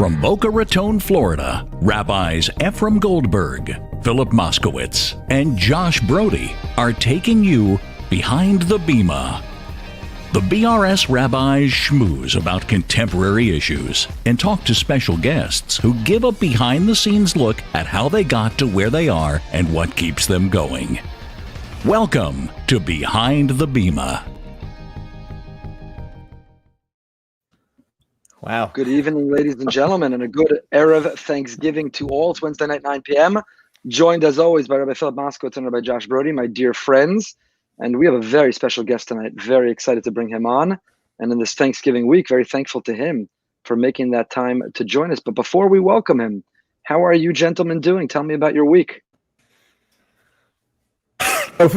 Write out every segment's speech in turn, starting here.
From Boca Raton, Florida, Rabbis Efrem Goldberg, Philip Moskowitz, and Josh Broide are taking you behind the Bima. The BRS rabbis schmooze about contemporary issues and talk to special guests who give a behind-the-scenes look at how they got to where they are and what keeps them going. Welcome to Behind the Bima. Wow. Good evening, ladies and gentlemen, and a good Erev Thanksgiving to all. It's Wednesday night, 9 p.m. Joined, as always, by Rabbi Philip Moskowitz and Rabbi Josh Broide, my dear friends. And we have a very special guest tonight. Very excited to bring him on. And in this Thanksgiving week, very thankful to him for making that time to join us. But before we welcome him, how are you gentlemen doing? Tell me about your week. That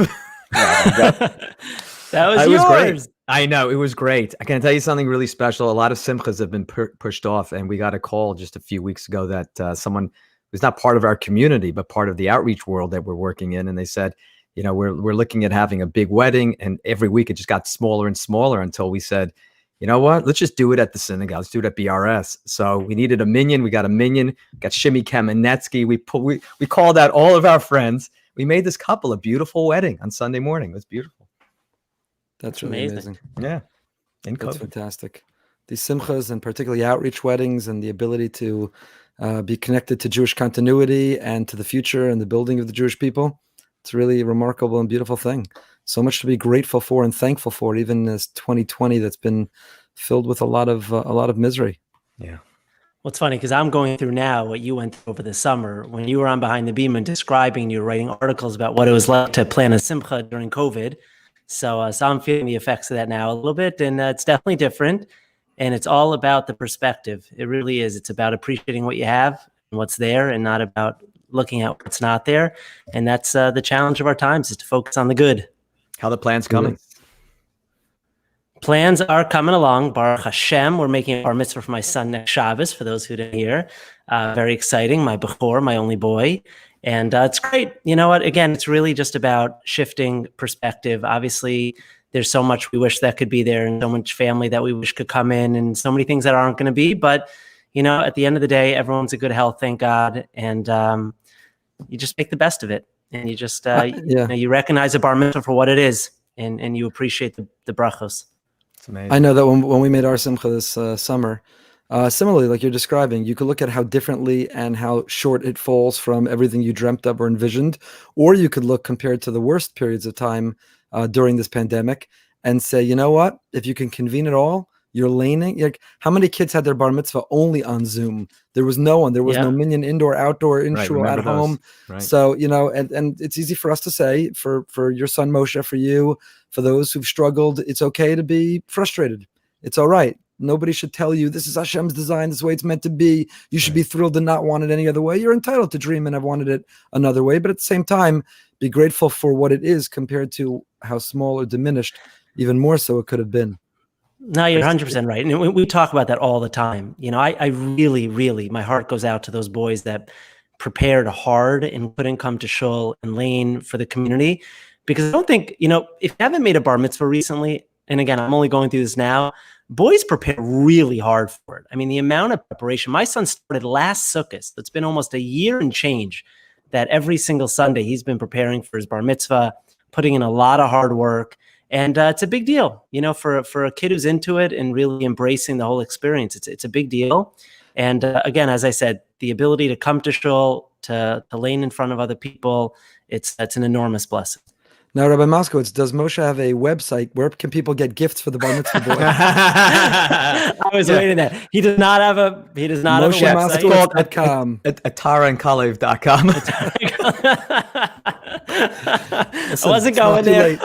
was yours. Great. I know, it was great. I can tell you something really special. A lot of Simchas have been pushed off, and we got a call just a few weeks ago that someone who's not part of our community, but part of the outreach world that we're working in, and they said, you know, we're looking at having a big wedding, and every week it just got smaller and smaller until we said, you know what, let's just do it at the synagogue. Let's do it at BRS. So we needed a minyan. We got a minyan, got Shimmy Kamenetsky. We called out all of our friends. We made this couple a beautiful wedding on Sunday morning. It was beautiful. That's really amazing. Yeah. That's fantastic. These simchas, and particularly outreach weddings, and the ability to be connected to Jewish continuity and to the future and the building of the Jewish people. It's really a remarkable and beautiful thing. So much to be grateful for and thankful for, even as 2020 that's been filled with a lot of misery. Yeah. Well, it's funny because I'm going through now what you went through over the summer when you were on Behind the Bima and describing, you were writing articles about what it was like to plan a simcha during COVID. So I'm feeling the effects of that now a little bit, and it's definitely different. And it's all about the perspective. It really is. It's about appreciating what you have and what's there, and not about looking at what's not there. And that's the challenge of our times, is to focus on the good. How the plan's coming? Plans are coming along. Baruch Hashem. We're making a bar mitzvah for my son next Shabbos, for those who didn't hear. Very exciting. My bechor, my only boy. And it's great. You know what? Again, it's really just about shifting perspective. Obviously, there's so much we wish that could be there, and so much family that we wish could come in, and so many things that aren't going to be. But, you know, at the end of the day, everyone's in good health, thank God. And you just make the best of it. And you just, you recognize a bar mitzvah for what it is, and you appreciate the brachos. It's amazing. I know that when we made our simcha this summer, similarly, like you're describing, you could look at how differently and how short it falls from everything you dreamt of or envisioned, or you could look compared to the worst periods of time during this pandemic and say, you know what, if you can convene it all, you're laning. Like, how many kids had their bar mitzvah only on Zoom? There was no one. There was no minyan, indoor, outdoor, inshul, at home. Right. So, you know, and it's easy for us to say, for your son Moshe, for you, for those who've struggled, it's okay to be frustrated. It's all right. Nobody should tell you this is Hashem's design, this is the way it's meant to be. You should be thrilled and not want it any other way. You're entitled to dream and have wanted it another way. But at the same time, be grateful for what it is compared to how small or diminished, even more so, it could have been. No, you're 100% right. And we talk about that all the time. You know, I really, really, my heart goes out to those boys that prepared hard and couldn't come to shul and lane for the community. Because I don't think, you know, if you haven't made a bar mitzvah recently, and again, I'm only going through this now, boys prepare really hard for it. I mean, the amount of preparation. My son started last Sukkot. So it's been almost a year and change that every single Sunday he's been preparing for his bar mitzvah, putting in a lot of hard work. And it's a big deal, you know, for a kid who's into it and really embracing the whole experience. It's a big deal. And again, as I said, the ability to come to shul, to lane in front of other people, that's an enormous blessing. Now, Rabbi Moskowitz, does Moshe have a website? Where can people get gifts for the bar mitzvah boy? I was waiting that. He does not have a website. It's called ataranKalev.com. I wasn't going there.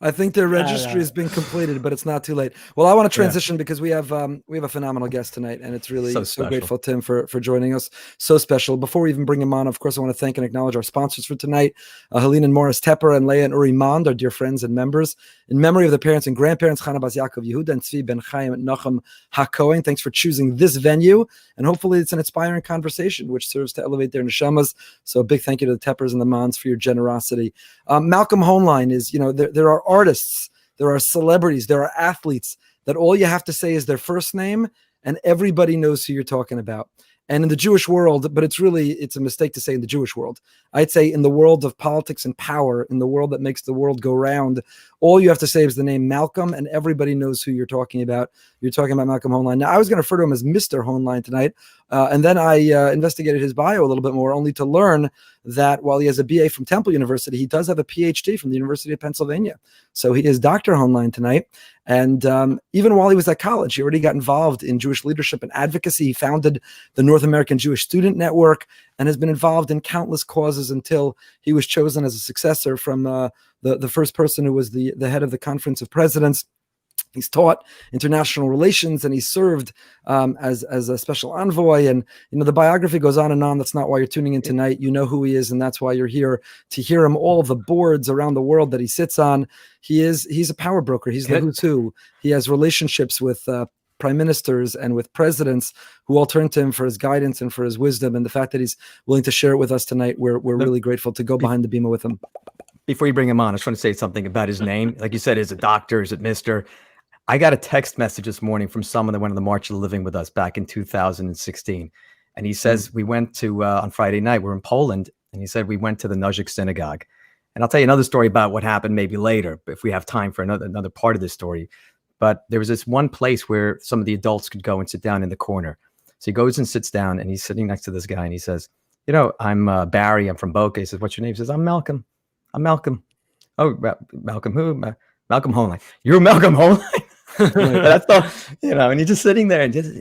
I think their registry has been completed, but it's not too late. Well, I want to transition because we have a phenomenal guest tonight, and it's really so grateful to him for joining us. So special. Before we even bring him on, of course, I want to thank and acknowledge our sponsors for tonight, Helene and Morris Tepper and Leah and Uri Mond, our dear friends and members. In memory of the parents and grandparents, Chana Bas Yaakov Yehuda and Tzvi Ben Chaim Nachum HaKohen, thanks for choosing this venue, and hopefully it's an inspiring conversation which serves to elevate their neshamas. So a big thank you to the Teppers and the Monds for your generosity. Malcolm Hoenlein is, you know, there are artists, there are celebrities, there are athletes that all you have to say is their first name, and everybody knows who you're talking about. And in the Jewish world, but it's a mistake to say in the Jewish world. I'd say in the world of politics and power, in the world that makes the world go round, all you have to say is the name Malcolm, and everybody knows who you're talking about. You're talking about Malcolm Hoenlein. Now, I was going to refer to him as Mr. Hoenlein tonight, and then I investigated his bio a little bit more, only to learn that while he has a BA from Temple University, he does have a PhD from the University of Pennsylvania. So he is Dr. Hoenlein tonight. And even while he was at college, he already got involved in Jewish leadership and advocacy. He founded the North American Jewish Student Network and has been involved in countless causes until he was chosen as a successor from the first person who was the head of the Conference of Presidents. He's taught international relations, and he served as a special envoy. And the biography goes on and on. That's not why you're tuning in tonight. You know who he is, and that's why you're here to hear him. All the boards around the world that he sits on. He's a power broker. He's the who's who. He has relationships with prime ministers and with presidents who all turn to him for his guidance and for his wisdom. And the fact that he's willing to share it with us tonight, we're really grateful to go behind the Bima with him. Before you bring him on, I just want to say something about his name. Like you said, is it doctor? Is it Mr.? I got a text message this morning from someone that went on the March of the Living with us back in 2016. And he says, we went to, on Friday night, we're in Poland. And he said, we went to the Nozick Synagogue. And I'll tell you another story about what happened maybe later, if we have time for another part of this story. But there was this one place where some of the adults could go and sit down in the corner. So he goes and sits down, and he's sitting next to this guy, and he says, I'm Barry. I'm from Boca. He says, what's your name? He says, I'm Malcolm. I'm Malcolm. Oh, Malcolm who? Malcolm Hoenlein. You're Malcolm Hoenlein? That's all, and you're just sitting there and just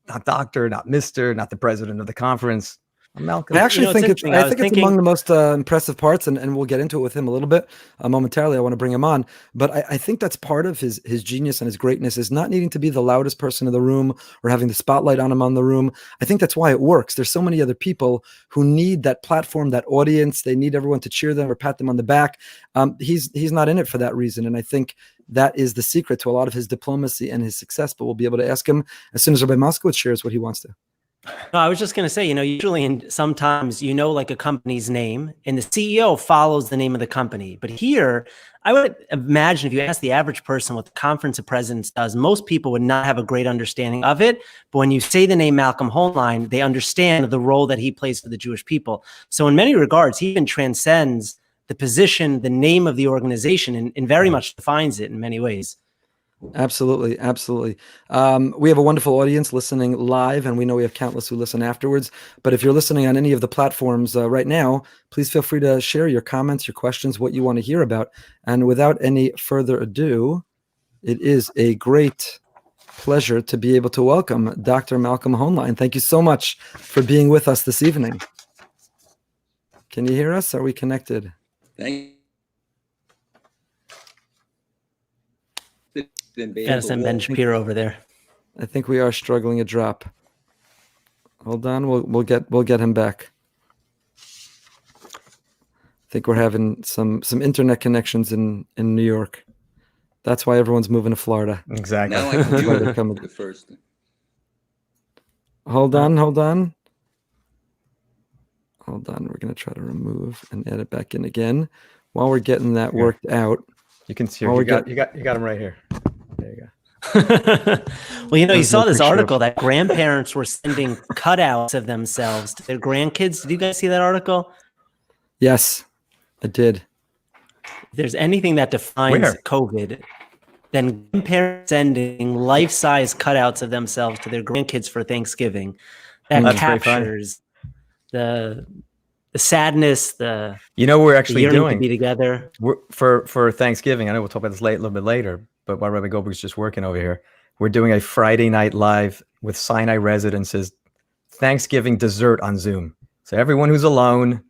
not doctor, not Mr., not the president of the conference. I'm Malcolm. I actually think it's among the most impressive parts, and we'll get into it with him a little bit momentarily. I want to bring him on, but I think that's part of his genius and his greatness is not needing to be the loudest person in the room or having the spotlight on him on the room. I think that's why it works. There's so many other people who need that platform, that audience. They need everyone to cheer them or pat them on the back. He's not in it for that reason, and I think that is the secret to a lot of his diplomacy and his success. But we'll be able to ask him as soon as Rabbi Moskowitz shares what he wants to. No, I was just going to say, usually sometimes, like a company's name and the CEO follows the name of the company. But here, I would imagine if you ask the average person what the Conference of Presidents does, most people would not have a great understanding of it. But when you say the name Malcolm Hoenlein, they understand the role that he plays for the Jewish people. So in many regards, he even transcends the position, the name of the organization, and very much defines it in many ways. Absolutely. We have a wonderful audience listening live, and we know we have countless who listen afterwards. But if you're listening on any of the platforms right now, please feel free to share your comments, your questions, what you want to hear about. And without any further ado, it is a great pleasure to be able to welcome Dr. Malcolm Hoenlein. Thank you so much for being with us this evening. Can you hear us? Are we connected? Thank Gotta send Ben Shapiro over there. I think we are struggling a drop. Hold on, we'll get him back. I think we're having some internet connections in New York. That's why everyone's moving to Florida. Exactly. Now I can do the first. Hold on. We're gonna try to remove and add it back in again. While we're getting that worked out, you can see you got him right here. There you go. Well, you saw this article that grandparents were sending cutouts of themselves to their grandkids. Did you guys see that article? Yes, I did. If there's anything that defines COVID, then grandparents sending life-size cutouts of themselves to their grandkids for Thanksgiving. That captures the sadness, we're actually doing to be together. For Thanksgiving. I know we'll talk about this a little bit later, but while Rabbi Goldberg's just working over here, we're doing a Friday night live with Sinai Residences Thanksgiving dessert on Zoom. So everyone who's alone,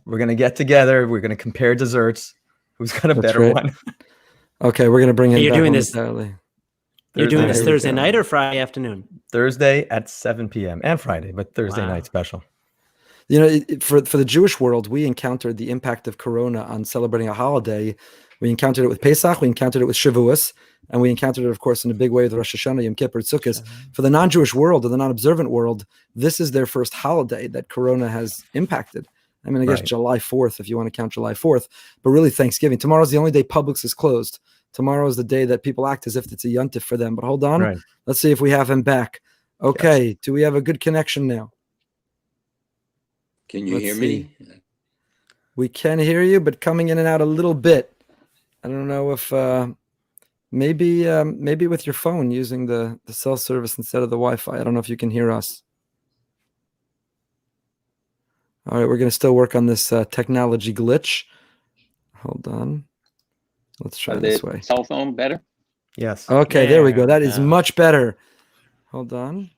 we're going to get together. We're going to compare desserts. Who's got a better one? Okay, we're going to bring him. You're back doing this. You're doing this Thursday night or Friday afternoon? Thursday at 7 p.m. and Friday, but Thursday night special. For the Jewish world, we encountered the impact of Corona on celebrating a holiday. We encountered it with Pesach, we encountered it with Shavuos, and we encountered it, of course, in a big way with Rosh Hashanah, Yom Kippur, Sukkot. For the non-Jewish world or the non-observant world, this is their first holiday that Corona has impacted. I mean, I guess July 4th, if you want to count July 4th, but really Thanksgiving. Tomorrow's the only day Publix is closed. Tomorrow is the day that people act as if it's a yontif for them. But hold on, let's see if we have him back. Okay. Yes. Do we have a good connection now? Can you hear me? We can hear you, but coming in and out a little bit. I don't know if maybe with your phone using the cell service instead of the Wi-Fi. I don't know if you can hear us. All right, we're going to still work on this technology glitch. Hold on. Let's try this way. Cell phone better? Yes. Okay, there we go. That is much better. Hold on.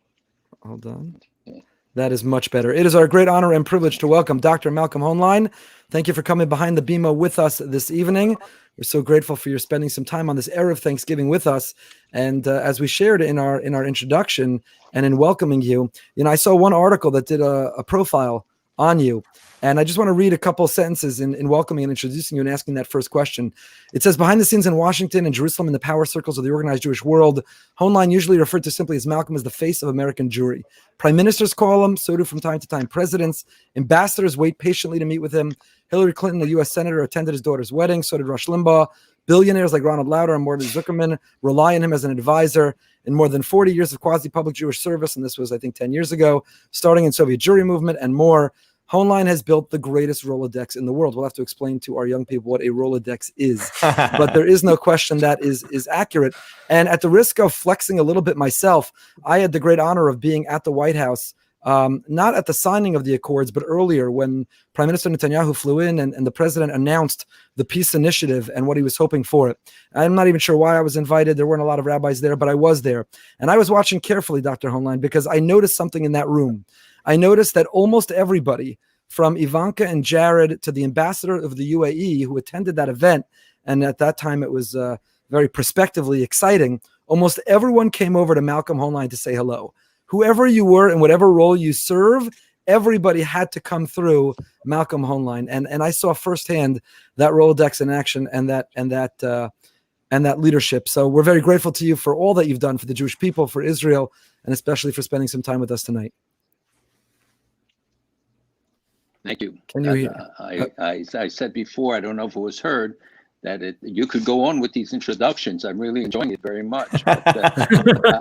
That is much better. It is our great honor and privilege to welcome Dr. Malcolm Hoenlein. Thank you for coming behind the Bima with us this evening. We're so grateful for your spending some time on this Erev Thanksgiving with us. And as we shared in our introduction and in welcoming you, I saw one article that did a profile on you. And I just want to read a couple of sentences in welcoming and introducing you and asking that first question. It says, behind the scenes in Washington and Jerusalem in the power circles of the organized Jewish world, Hoenlein, usually referred to simply as Malcolm, is the face of American Jewry. Prime ministers call him, so do from time to time presidents. Ambassadors wait patiently to meet with him. Hillary Clinton, a U.S. senator, attended his daughter's wedding. So did Rush Limbaugh. Billionaires like Ronald Lauder and Mordecai Zuckerman rely on him as an advisor. In more than 40 years of quasi-public Jewish service, and this was, I think, 10 years ago, starting in Soviet Jewry movement and more, Hoenlein has built the greatest Rolodex in the world. We'll have to explain to our young people what a Rolodex is, but there is no question that is accurate. And at the risk of flexing a little bit myself, I had the great honor of being at the White House, not at the signing of the accords, but earlier when Prime Minister Netanyahu flew in and the president announced the peace initiative and what he was hoping for it. I'm not even sure why I was invited. There weren't a lot of rabbis there, but I was there. And I was watching carefully, Dr. Hoenlein, because I noticed something in that room. I noticed that almost everybody, from Ivanka and Jared to the ambassador of the UAE who attended that event, and at that time it was very prospectively exciting, almost everyone came over to Malcolm Hoenlein to say hello. Whoever you were and whatever role you serve, everybody had to come through Malcolm Hoenlein. And I saw firsthand that Rolodex in action and that leadership. So we're very grateful to you for all that you've done for the Jewish people, for Israel, and especially for spending some time with us tonight. Thank you. Can you hear? I said before, I don't know if it was heard, that you could go on with these introductions. I'm really enjoying it very much. But,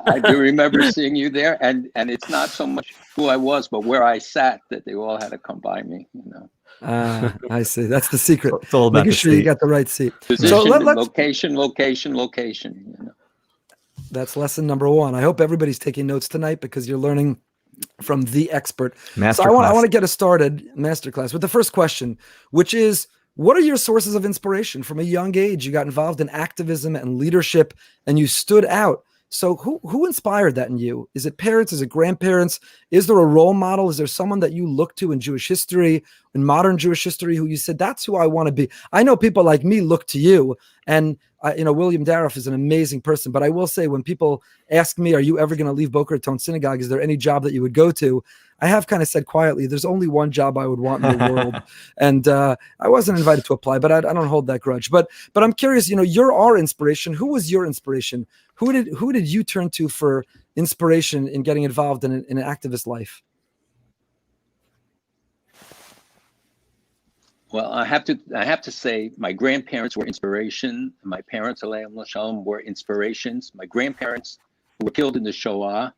I do remember seeing you there, and it's not so much who I was, but where I sat, that they all had to come by me. I see. That's the secret. It's all about making sure you got the right seat. Position, so location. That's lesson number one. I hope everybody's taking notes tonight because you're learning from the expert. So I want to get us started, masterclass, with the first question, which is, what are your sources of inspiration? From a young age, you got involved in activism and leadership, and you stood out. So who inspired that in you? Is it parents? Is it grandparents? Is there a role model? Is there someone that you look to in Jewish history, in modern Jewish history, who you said, that's who I want to be? I know people like me look to you, and William Daroff is an amazing person, but I will say, when people ask me, are you ever going to leave Boca Raton Synagogue? Is there any job that you would go to? I have kind of said quietly, there's only one job I would want in the world. And I wasn't invited to apply, but I don't hold that grudge. But I'm curious, you're our inspiration. Who was your inspiration? Who did you turn to for inspiration in getting involved in an activist life? Well, I have to say my grandparents were inspiration. My parents, Aleim L'Shalom, were inspirations. My grandparents were killed in the Shoah,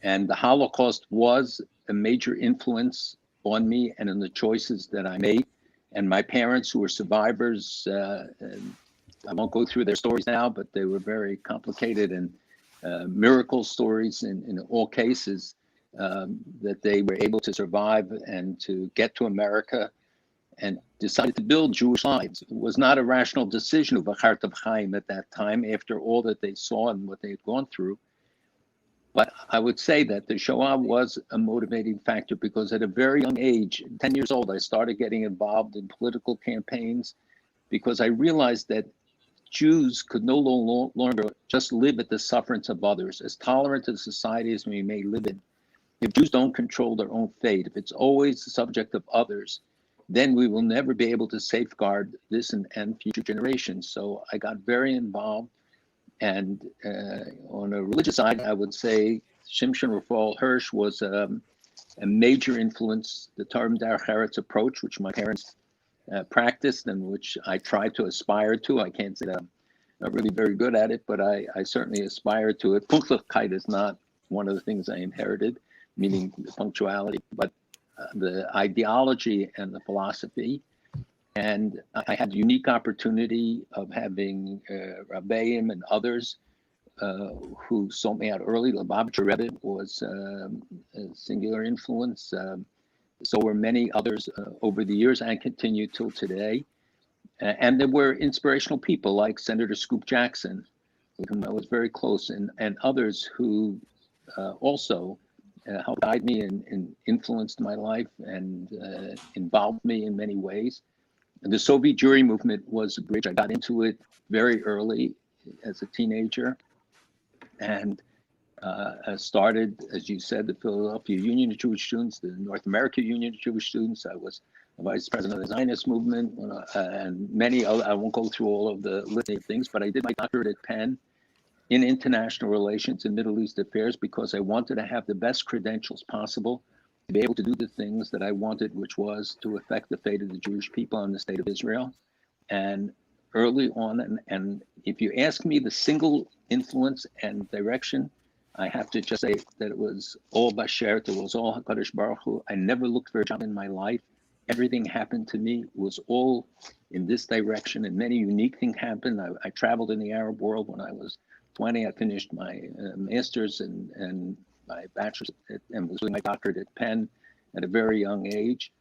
and the Holocaust was a major influence on me and in the choices that I made. And my parents, who were survivors, I won't go through their stories now, but they were very complicated and miracle stories in all cases, that they were able to survive and to get to America and decided to build Jewish lives. It was not a rational decision of Achart of Chaim at that time, after all that they saw and what they had gone through. But I would say that the Shoah was a motivating factor, because at a very young age, 10 years old, I started getting involved in political campaigns, because I realized that Jews could no longer just live at the sufferance of others. As tolerant a society as we may live in, if Jews don't control their own fate, if it's always the subject of others, then we will never be able to safeguard this and future generations. So I got very involved. And on a religious side, I would say Shimshon Raphael Hirsch was a major influence. The Torah Derech Eretz approach, which my parents practiced and which I tried to aspire to. I can't say that I'm not really very good at it, but I certainly aspire to it. Punktlichkeit is not one of the things I inherited, meaning the punctuality, but the ideology and the philosophy. And I had the unique opportunity of having Rabbeim and others who sought me out early. Lubavitcher Rebbe was a singular influence. So were many others over the years and continue till today. And there were inspirational people like Senator Scoop Jackson, with whom I was very close, and others who also helped guide me and influenced my life and involved me in many ways. And the Soviet Jewry movement was a bridge. I got into it very early as a teenager, and started, as you said, the Philadelphia Union of Jewish Students, the North America Union of Jewish Students. I was vice president of the Zionist movement, and many other. I won't go through all of the litany of things, but I did my doctorate at Penn in international relations and Middle East affairs because I wanted to have the best credentials possible to be able to do the things that I wanted, which was to affect the fate of the Jewish people in the state of Israel. And early on, and if you ask me the single influence and direction, I have to just say that it was all Bashert, it was all HaKadosh Baruch Hu. I never looked for a job in my life. Everything happened to me was all in this direction, and many unique things happened. I traveled in the Arab world when I was 20. I finished my master's and my bachelor's and was doing my doctorate at Penn at a very young age,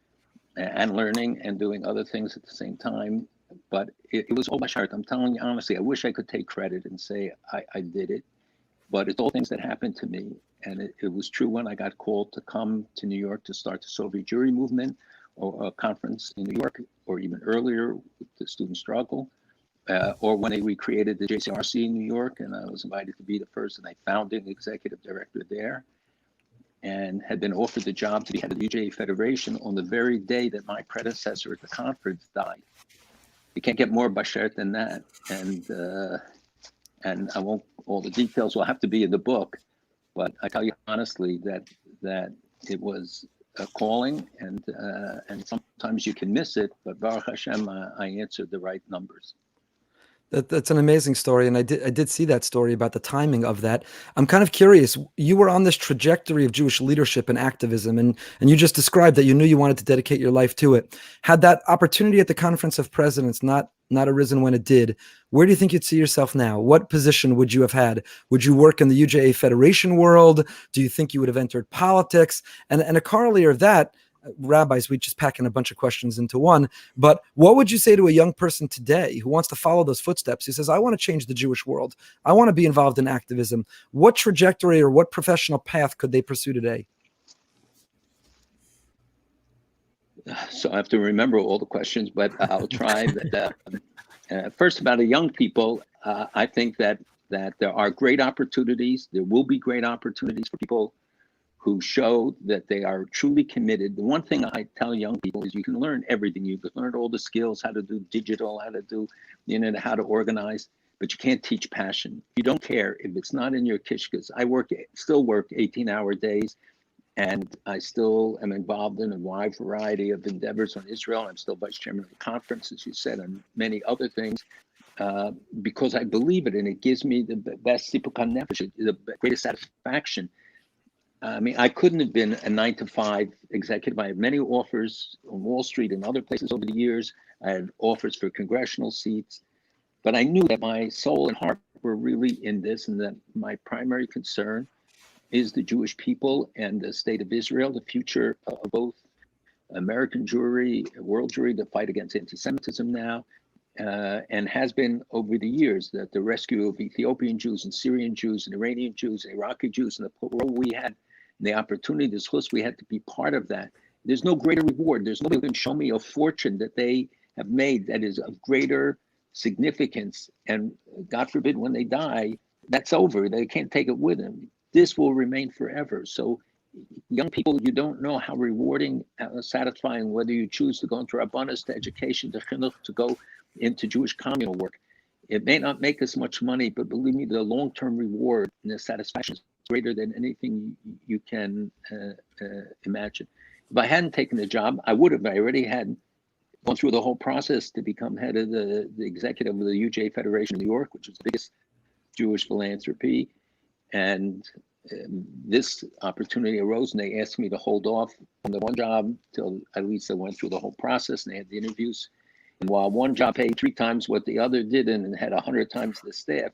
and learning and doing other things at the same time. But it was all Bashert. I'm telling you honestly, I wish I could take credit and say I did it. But it's all things that happened to me. And it was true when I got called to come to New York to start the Soviet Jewry movement, or a conference in New York, or even earlier with the student struggle, or when they recreated the JCRC in New York, and I was invited to be the first and I founding executive director there, and had been offered the job to be head of the UJA Federation on the very day that my predecessor at the conference died. You can't get more bashert than that. And I won't, all the details will have to be in the book, but I tell you honestly that it was a calling, and sometimes you can miss it, but Baruch Hashem, I answered the right numbers. That's an amazing story, and I did see that story about the timing of that. I'm kind of curious. You were on this trajectory of Jewish leadership and activism, and you just described that you knew you wanted to dedicate your life to it. Had that opportunity at the Conference of Presidents not arisen when it did, where do you think you'd see yourself now? What position would you have had? Would you work in the UJA Federation world? Do you think you would have entered politics? And a corollary of that, rabbis, we just pack in a bunch of questions into one, but what would you say to a young person today who wants to follow those footsteps? Who says, I want to change the Jewish world. I want to be involved in activism. What trajectory or what professional path could they pursue today? So I have to remember all the questions, but I'll try. First, about the young people, I think that there are great opportunities. There will be great opportunities for people who show that they are truly committed. The one thing I tell young people is you can learn everything. You can learn all the skills, how to do digital, how to do the internet, how to organize, but you can't teach passion. You don't care if it's not in your kishkas. I still work 18-hour days, and I still am involved in a wide variety of endeavors on Israel. I'm still vice chairman of the conference, as you said, and many other things, because I believe it, and it gives me the best sipukah nefesh, the greatest satisfaction. I mean, I couldn't have been a 9-to-5 executive. I had many offers on Wall Street and other places over the years. I had offers for congressional seats, but I knew that my soul and heart were really in this, and that my primary concern is the Jewish people and the state of Israel, the future of both American Jewry, world Jewry, the fight against anti-Semitism now, and has been over the years, that the rescue of Ethiopian Jews and Syrian Jews and Iranian Jews and Iraqi Jews, and the role we had, and the opportunity, this list, we had to be part of that. There's no greater reward. There's nobody who can show me a fortune that they have made that is of greater significance. And God forbid, when they die, that's over. They can't take it with them. This will remain forever. So young people, you don't know how rewarding, satisfying, whether you choose to go into Rabbanis, to education, to chinuch, to go into Jewish communal work. It may not make as much money, but believe me, the long-term reward and the satisfaction is greater than anything you can imagine. If I hadn't taken the job, I would have. I already had gone through the whole process to become head of the executive of the UJA Federation in New York, which is the biggest Jewish philanthropy. And this opportunity arose, and they asked me to hold off on the one job till at least I went through the whole process, and they had the interviews. And while one job paid 3 times what the other did and had 100 times the staff,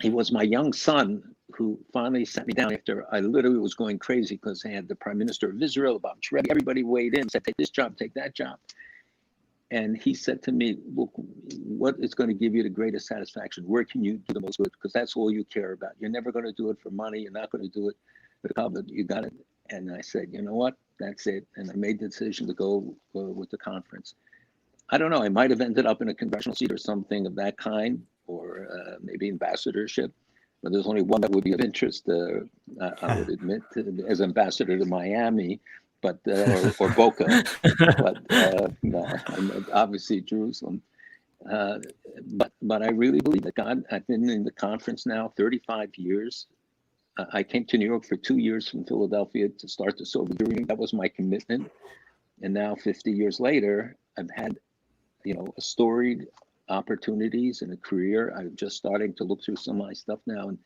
it was my young son who finally sat me down after I literally was going crazy because they had the Prime Minister of Israel, Bob Rebbe, everybody weighed in, said, take this job, take that job. And he said to me, look, what is going to give you the greatest satisfaction? Where can you do the most good? Because that's all you care about. You're never going to do it for money. You're not going to do it for the covenant. You got it. And I said, you know what? That's it. And I made the decision to go with the conference. I don't know. I might have ended up in a congressional seat or something of that kind, or maybe ambassadorship. But there's only one that would be of interest, I would admit, as ambassador to Miami. But or Boca, but no, obviously Jerusalem. But I really believe that God. I've been in the conference now 35 years. I came to New York for 2 years from Philadelphia to start the Soviet Jewry. That was my commitment. And now 50 years later, I've had, a storied opportunities and a career. I'm just starting to look through some of my stuff now and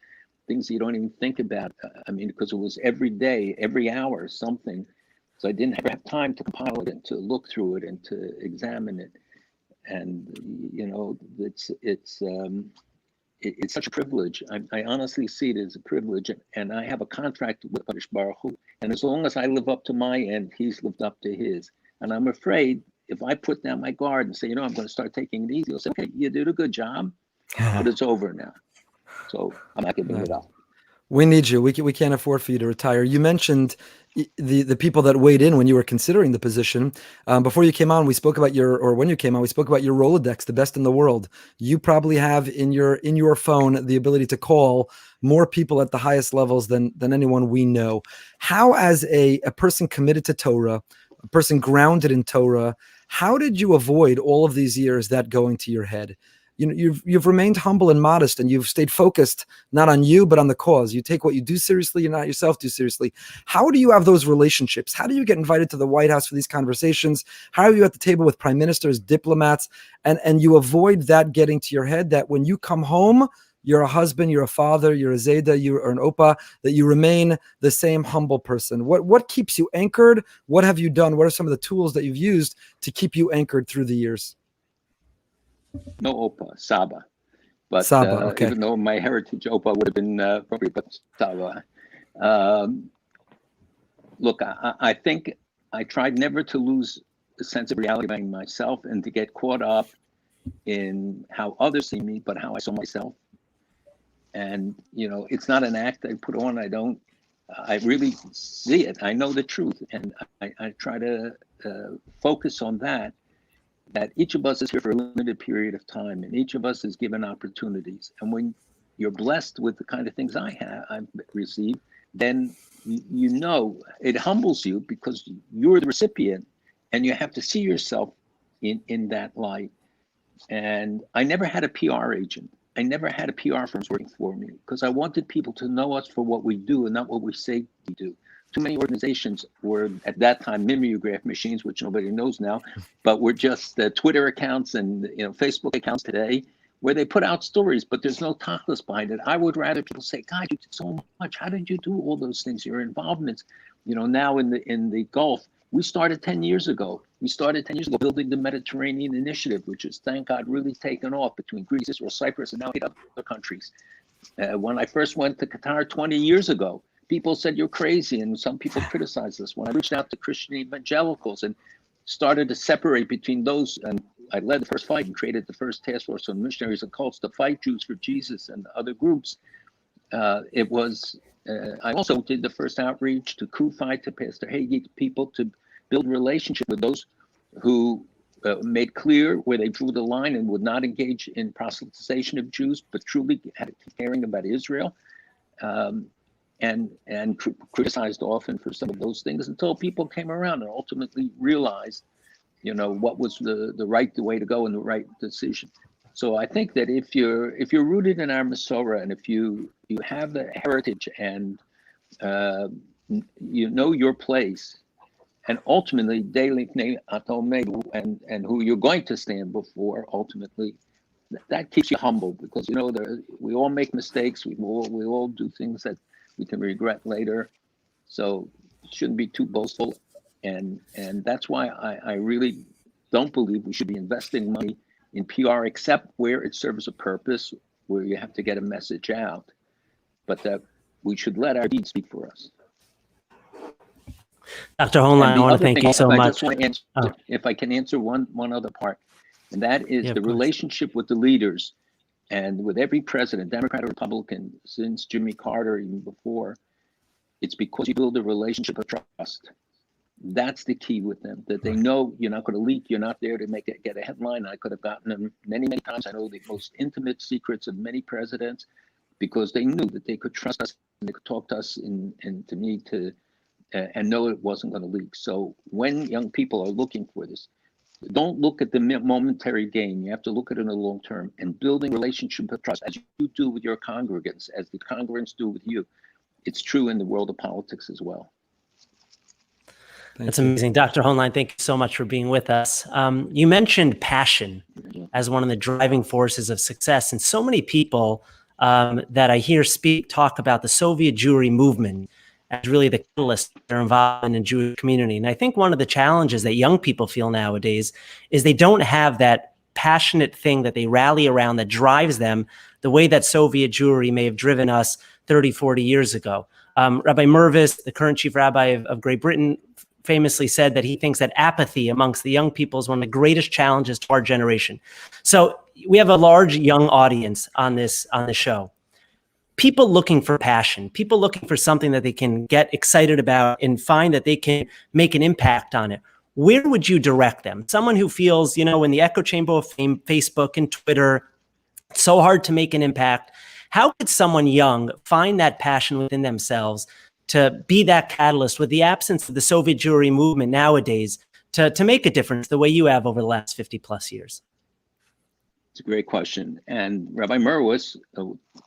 things you don't even think about. I mean, because it was every day, every hour, something. So I didn't have time to compile it and to look through it and to examine it. And, it's such a privilege. I honestly see it as a privilege. And I have a contract with Kadosh Baruch Hu. And as long as I live up to my end, he's lived up to his. And I'm afraid if I put down my guard and say, I'm going to start taking it easy, he'll say, okay, you did a good job, but it's over now. So I'm not giving it up. We need you. We can't afford for you to retire. You mentioned the people that weighed in when you were considering the position. Before you came on, we spoke about when you came on, we spoke about your Rolodex, the best in the world. You probably have in your phone the ability to call more people at the highest levels than anyone we know. How, as a person committed to Torah, a person grounded in Torah, how did you avoid all of these years that going to your head? You've remained humble and modest, and you've stayed focused not on you but on the cause. You take what you do seriously, and not yourself too seriously. How do you have those relationships? How do you get invited to the White House for these conversations? How are you at the table with prime ministers, diplomats, and you avoid that getting to your head? That when you come home, you're a husband, you're a father, you're a zayda, you're an opa. That you remain the same humble person. What keeps you anchored? What have you done? What are some of the tools that you've used to keep you anchored through the years? No Opa, Saba. But Saba, okay. Even though my heritage Opa would have been appropriate, but Saba. Look, I think I tried never to lose the sense of reality about myself and to get caught up in how others see me, but how I saw myself. And, it's not an act I put on. I really see it. I know the truth. And I try to focus on that each of us is here for a limited period of time, and each of us is given opportunities. And when you're blessed with the kind of things I've received, then it humbles you because you're the recipient, and you have to see yourself in that light. And I never had a PR agent. I never had a PR firm working for me because I wanted people to know us for what we do and not what we say we do. Too many organizations were at that time mimeograph machines, which nobody knows now, but were just Twitter accounts and Facebook accounts today, where they put out stories, but there's no tachlis behind it. I would rather people say, "God, you did so much. How did you do all those things? Your involvements, now in the Gulf." We started 10 years ago. Building the Mediterranean Initiative, which is, thank God, really taken off between Greece, Israel, Cyprus, and now 8 other countries. When I first went to Qatar 20 years ago, people said you're crazy, and some people criticized us. When I reached out to Christian evangelicals and started to separate between those, and I led the first fight and created the first task force on missionaries and cults to fight Jews for Jesus and other groups. I also did the first outreach to Kufi, to Pastor Hagee, to people to build relationship with those who made clear where they drew the line and would not engage in proselytization of Jews, but truly had caring about Israel. And criticized often for some of those things until people came around and ultimately realized, what was the right way to go and the right decision. So I think that if you're rooted in our Masorah, and if you have the heritage and your place, and ultimately and who you're going to stand before ultimately, that keeps you humble, because we all make mistakes. We all do things that we can regret later. So it shouldn't be too boastful, and that's why I really don't believe we should be investing money in PR except where it serves a purpose, where you have to get a message out, but that we should let our deeds speak for us. Dr. Hoenlein, I want to thank you so much. I just want to answer, if I can answer one other part, and that is the relationship with the leaders and with every president, Democrat or Republican, since Jimmy Carter, even before. It's because you build a relationship of trust. That's the key with them, that they know you're not going to leak, you're not there to get a headline. I could have gotten them many times. I know the most intimate secrets of many presidents, because they knew that they could trust us and they could talk to us and to me and know it wasn't going to leak. So when young people are looking for this, don't look at the momentary gain. You have to look at it in the long term, and building relationship of trust, as you do with your congregants, as the congregants do with you. It's true in the world of politics as well. That's amazing. Dr. Hoenlein, thank you so much for being with us. You mentioned passion as one of the driving forces of success. And so many people that I hear talk about the Soviet Jewry movement as really the catalyst for their involvement in the Jewish community. And I think one of the challenges that young people feel nowadays is they don't have that passionate thing that they rally around that drives them the way that Soviet Jewry may have driven us 30, 40 years ago. Rabbi Mervis, the current chief rabbi of Great Britain, famously said that he thinks that apathy amongst the young people is one of the greatest challenges to our generation. So we have a large young audience on this show. People looking for passion, people looking for something that they can get excited about and find that they can make an impact on it. Where would you direct them? Someone who feels, in the echo chamber of fame, Facebook and Twitter, it's so hard to make an impact. How could someone young find that passion within themselves to be that catalyst with the absence of the Soviet Jewry movement nowadays to make a difference the way you have over the last 50 plus years? It's a great question. And Rabbi Mervis,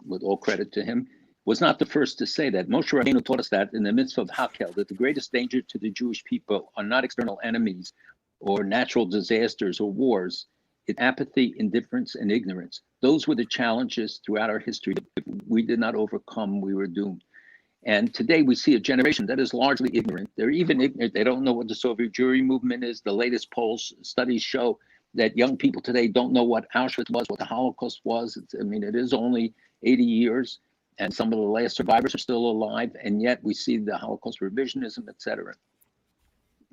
with all credit to him, was not the first to say that. Moshe Rabbeinu taught us that in the mitzvah of Hakel, that the greatest danger to the Jewish people are not external enemies or natural disasters or wars. It's apathy, indifference, and ignorance. Those were the challenges throughout our history that if we did not overcome, we were doomed. And today we see a generation that is largely ignorant. They're even ignorant. They don't know what the Soviet Jewry movement is. The latest polls, studies show that young people today don't know what Auschwitz was, what the Holocaust was. It is only 80 years, and some of the last survivors are still alive, and yet we see the Holocaust revisionism, etc.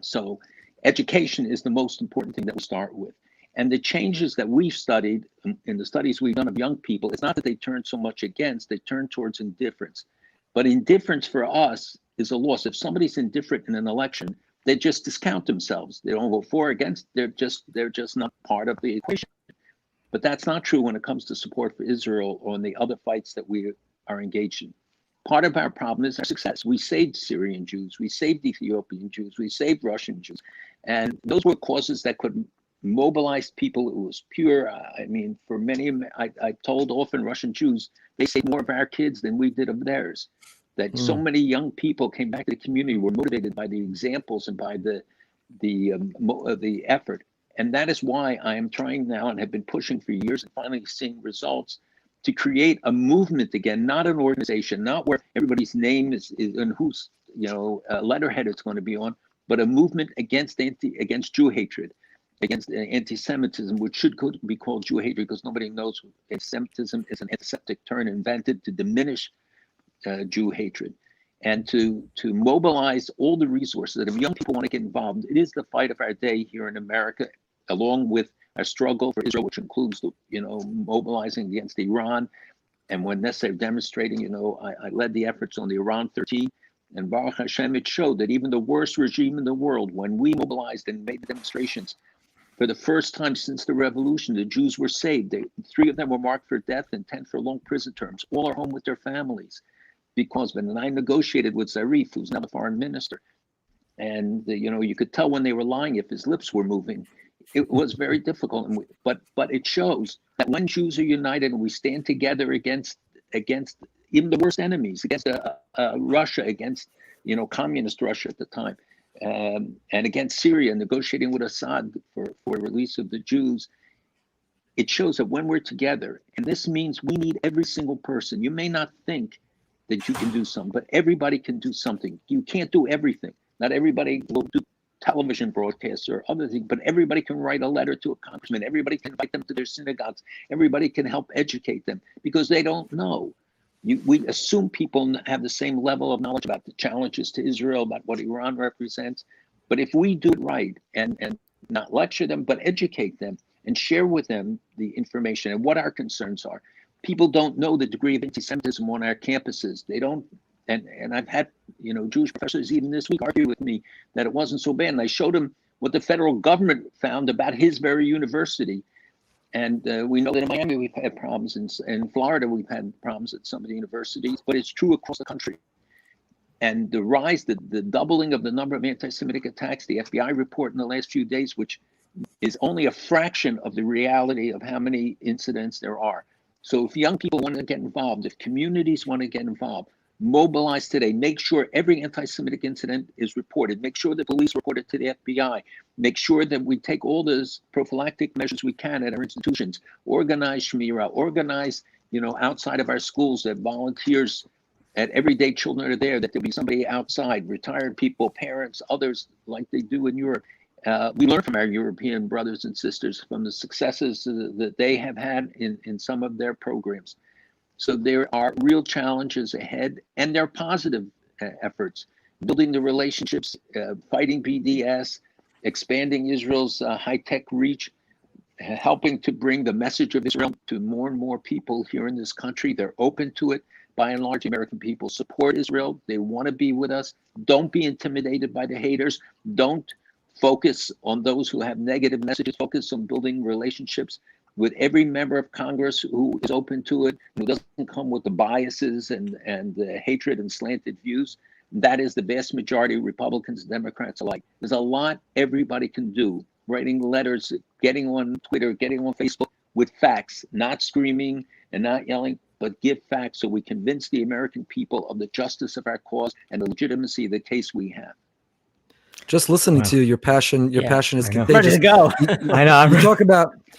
So education is the most important thing that we start with. And the changes that we've studied in the studies we've done of young people, it's not that they turn so much against, they turn towards indifference. But indifference for us is a loss. If somebody's indifferent in an election, they just discount themselves. They don't vote for or against. They're just not part of the equation. But that's not true when it comes to support for Israel or in the other fights that we are engaged in. Part of our problem is our success. We saved Syrian Jews. We saved Ethiopian Jews. We saved Russian Jews. And those were causes that could mobilize people. It was pure. For many, I told often Russian Jews, they saved more of our kids than we did of theirs. That so many young people came back to the community, were motivated by the examples and by the effort. And that is why I am trying now and have been pushing for years and finally seeing results to create a movement again, not an organization, not where everybody's name is and whose letterhead it's going to be on, but a movement against Jew hatred, against anti-Semitism, which should be called Jew hatred, because nobody knows anti-Semitism is an antiseptic term invented to diminish Jew hatred, and to mobilize all the resources that if young people want to get involved. It is the fight of our day here in America, along with our struggle for Israel, which includes mobilizing against Iran, and when necessary demonstrating. I led the efforts on the Iran 13, and Baruch Hashem, it showed that even the worst regime in the world, when we mobilized and made demonstrations, for the first time since the revolution, the Jews were saved. 3 of them were marked for death and 10 for long prison terms. All are home with their families. Because when I negotiated with Zarif, who's now the foreign minister, and you could tell when they were lying if his lips were moving. It was very difficult, but it shows that when Jews are united and we stand together against even the worst enemies, against Russia, against communist Russia at the time, and against Syria, negotiating with Assad for release of the Jews, it shows that when we're together, and this means we need every single person. You may not think that you can do something, but everybody can do something. You can't do everything. Not everybody will do television broadcasts or other things, but everybody can write a letter to a congressman. Everybody can invite them to their synagogues. Everybody can help educate them because they don't know. We assume people have the same level of knowledge about the challenges to Israel, about what Iran represents. But if we do it right and not lecture them, but educate them and share with them the information and what our concerns are. People don't know the degree of anti-Semitism on our campuses. They don't, and I've had, Jewish professors even this week argue with me that it wasn't so bad. And I showed them what the federal government found about his very university. And we know that in Miami we've had problems, in Florida we've had problems at some of the universities, but it's true across the country. And the rise, the doubling of the number of anti-Semitic attacks, the FBI report in the last few days, which is only a fraction of the reality of how many incidents there are. So if young people want to get involved, if communities want to get involved, mobilize today. Make sure every anti-Semitic incident is reported. Make sure the police report it to the FBI. Make sure that we take all those prophylactic measures we can at our institutions. Organize Shmira, organize, outside of our schools, that volunteers at Everyday Children are there, that there'll be somebody outside, retired people, parents, others, like they do in Europe. We learn from our European brothers and sisters from the successes that they have had in some of their programs. So there are real challenges ahead, and there are positive efforts, building the relationships, fighting BDS, expanding Israel's high-tech reach, helping to bring the message of Israel to more and more people here in this country. They're open to it. By and large, American people support Israel. They want to be with us. Don't be intimidated by the haters. Don't focus on those who have negative messages. Focus on building relationships with every member of Congress who is open to it, who doesn't come with the biases and the hatred and slanted views. That is the vast majority of Republicans and Democrats alike. There's a lot everybody can do, writing letters, getting on Twitter, getting on Facebook with facts, not screaming and not yelling, but give facts so we convince the American people of the justice of our cause and the legitimacy of the case we have. Just listening to you, your passion is contagious. Ready to go. I know.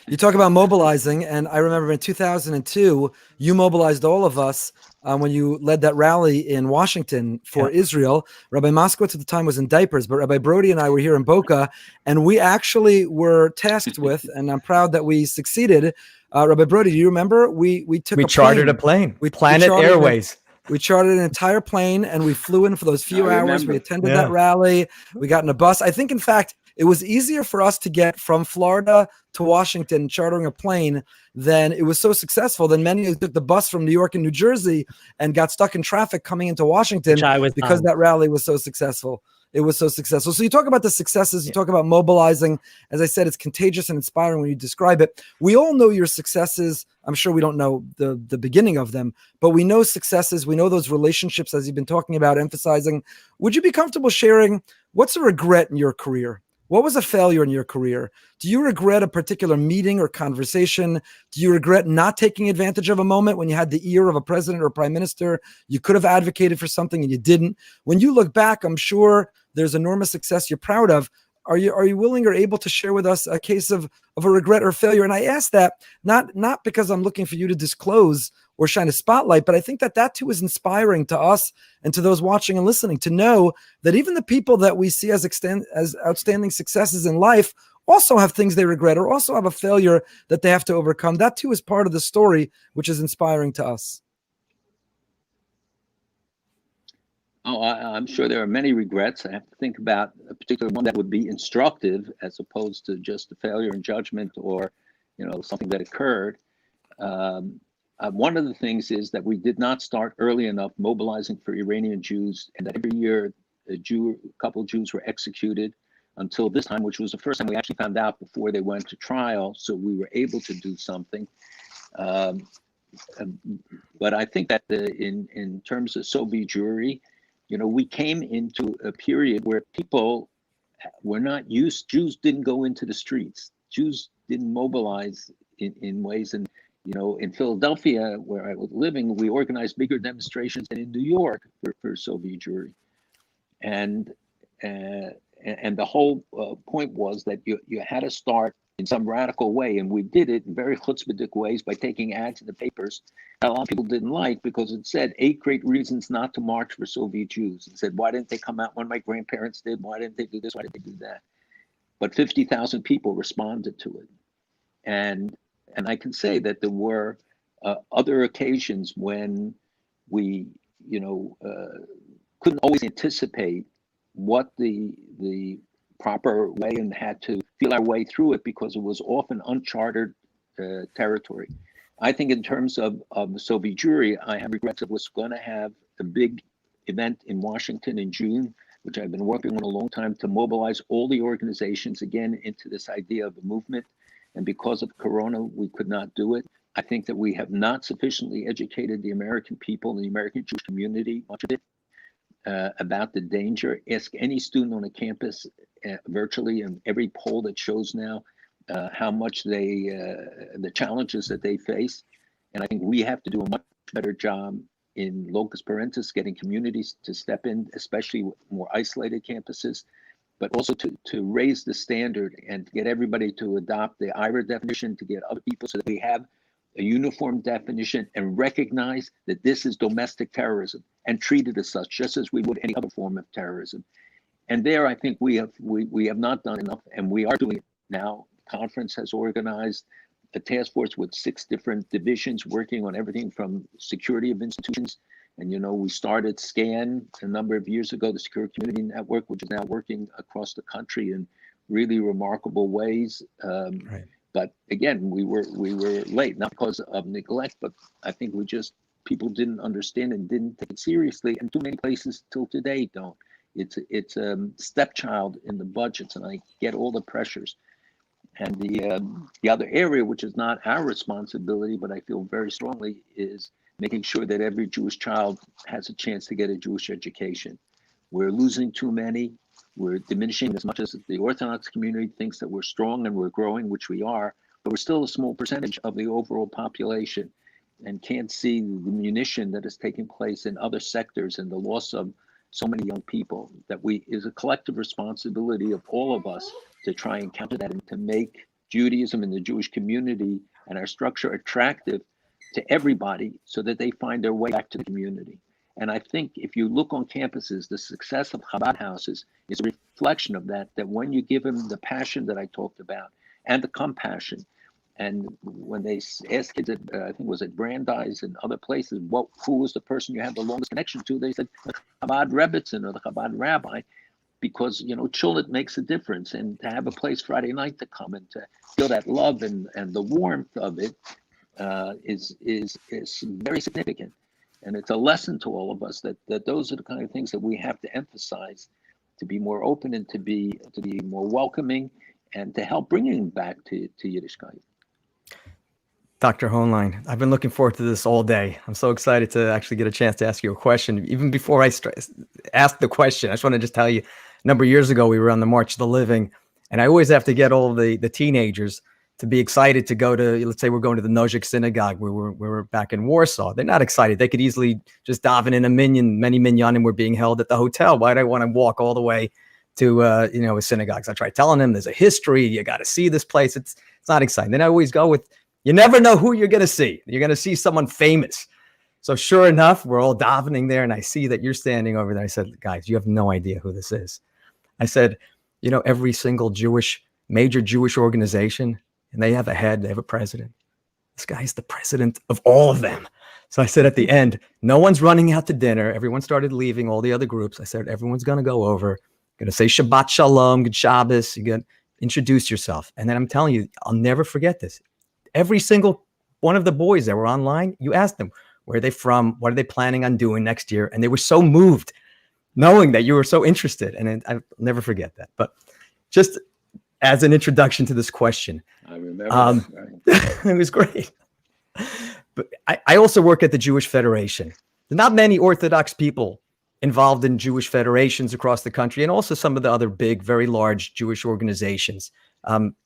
You talk about mobilizing, and I remember in 2002, you mobilized all of us when you led that rally in Washington for Israel. Rabbi Moskowitz at the time was in diapers, but Rabbi Broide and I were here in Boca, and we actually were tasked with, and I'm proud that we succeeded. Rabbi Broide, do you remember? We chartered a plane. Planet Airways. We chartered an entire plane and we flew in for those few hours. We attended that rally. We got in a bus. I think, in fact, it was easier for us to get from Florida to Washington chartering a plane than it was so successful than many who took the bus from New York and New Jersey and got stuck in traffic coming into Washington because that rally was so successful. It was so successful. So you talk about the successes, you talk about mobilizing. As I said, it's contagious and inspiring when you describe it. We all know your successes. I'm sure we don't know the beginning of them, but we know successes. We know those relationships, as you've been talking about, emphasizing. Would you be comfortable sharing what's a regret in your career? What was a failure in your career? Do you regret a particular meeting or conversation? Do you regret not taking advantage of a moment when you had the ear of a president or a prime minister? You could have advocated for something and you didn't. When you look back, I'm sure there's enormous success you're proud of. Are you willing or able to share with us a case of a regret or failure? And I ask that not because I'm looking for you to disclose or shine a spotlight, but I think that too is inspiring to us and to those watching and listening to know that even the people that we see as outstanding successes in life also have things they regret or also have a failure that they have to overcome. That too is part of the story, which is inspiring to us. Oh, I'm sure there are many regrets. I have to think about a particular one that would be instructive as opposed to just a failure in judgment or, something that occurred. One of the things is that we did not start early enough mobilizing for Iranian Jews, and that every year a couple Jews were executed until this time, which was the first time we actually found out before they went to trial. So we were able to do something. But I think that in terms of Soviet Jewry, we came into a period where people were not used. Jews didn't go into the streets. Jews didn't mobilize in ways. And, in Philadelphia, where I was living, we organized bigger demonstrations than in New York for Soviet Jewry. And the whole point was that you had to start in some radical way. And we did it in very chutzpahdik ways by taking ads in the papers that a lot of people didn't like, because it said 8 great reasons not to march for Soviet Jews. It said, why didn't they come out when my grandparents did? Why didn't they do this? Why didn't they do that? But 50,000 people responded to it. And I can say that there were other occasions when we, couldn't always anticipate what the proper way, and had to feel our way through it because it was often uncharted territory. I think in terms of the Soviet Jewry, I have regrets that was going to have a big event in Washington in June, which I've been working on a long time, to mobilize all the organizations again into this idea of a movement. And because of Corona, we could not do it. I think that we have not sufficiently educated the American people and the American Jewish community, much of it, about the danger. Ask any student on a campus virtually, and every poll that shows now how much the challenges that they face. And I think we have to do a much better job in locus parentis, getting communities to step in, especially more isolated campuses, but also to raise the standard and to get everybody to adopt the IRA definition, to get other people so that we have a uniform definition and recognize that this is domestic terrorism and treat it as such, just as we would any other form of terrorism. And there, I think we have not done enough, and we are doing it now. The conference has organized a task force with 6 different divisions working on everything from security of institutions. And, we started SCAN a number of years ago, the Secure Community Network, which is now working across the country in really remarkable ways. Right. But again, we were late, not because of neglect, but I think people didn't understand and didn't take it seriously. And too many places till today don't. It's a stepchild in the budgets, and I get all the pressures. And the other area, which is not our responsibility, but I feel very strongly, is making sure that every Jewish child has a chance to get a Jewish education. We're losing too many. We're diminishing as much as the Orthodox community thinks that we're strong and we're growing, which we are, but we're still a small percentage of the overall population, and can't see the diminution that is taking place in other sectors and the loss of so many young people. That is a collective responsibility of all of us to try and counter that and to make Judaism and the Jewish community and our structure attractive to everybody so that they find their way back to the community. And I think if you look on campuses, the success of Chabad houses is a reflection of that when you give them the passion that I talked about and the compassion. And when they asked kids at, I think it was at Brandeis and other places, who was the person you had the longest connection to? They said the Chabad Rebbitzin or the Chabad Rabbi, because, chulent makes a difference. And to have a place Friday night to come and to feel that love and the warmth of it is very significant. And it's a lesson to all of us that those are the kind of things that we have to emphasize, to be more open and to be more welcoming, and to help bringing back to Yiddishkeit. Dr. Hoenlein, I've been looking forward to this all day. I'm so excited to actually get a chance to ask you a question. Even before I ask the question, I just want to just tell you, a number of years ago, we were on the March of the Living, and I always have to get all the teenagers to be excited to go to, let's say we're going to the Nozick Synagogue, where we're back in Warsaw. They're not excited. They could easily just daven in many minyanim were being held at the hotel. Why do I want to walk all the way to, a synagogue? So I try telling them there's a history. You got to see this place. It's not exciting. Then I always go with, you never know who you're going to see. You're going to see someone famous. So sure enough, we're all davening there, and I see that you're standing over there. I said, guys, you have no idea who this is. I said, every single major Jewish organization, and they have a head, they have a president. This guy's the president of all of them. So I said at the end, no one's running out to dinner. Everyone started leaving, all the other groups. I said, everyone's going to go over, going to say Shabbat Shalom, Good Shabbos. You're going to introduce yourself. And then I'm telling you, I'll never forget this. Every single one of the boys that were online, you asked them, where are they from? What are they planning on doing next year? And they were so moved knowing that you were so interested. And I'll never forget that. But just as an introduction to this question, I remember. It was great. But I also work at the Jewish Federation. There are not many Orthodox people involved in Jewish federations across the country, and also some of the other big, very large Jewish organizations.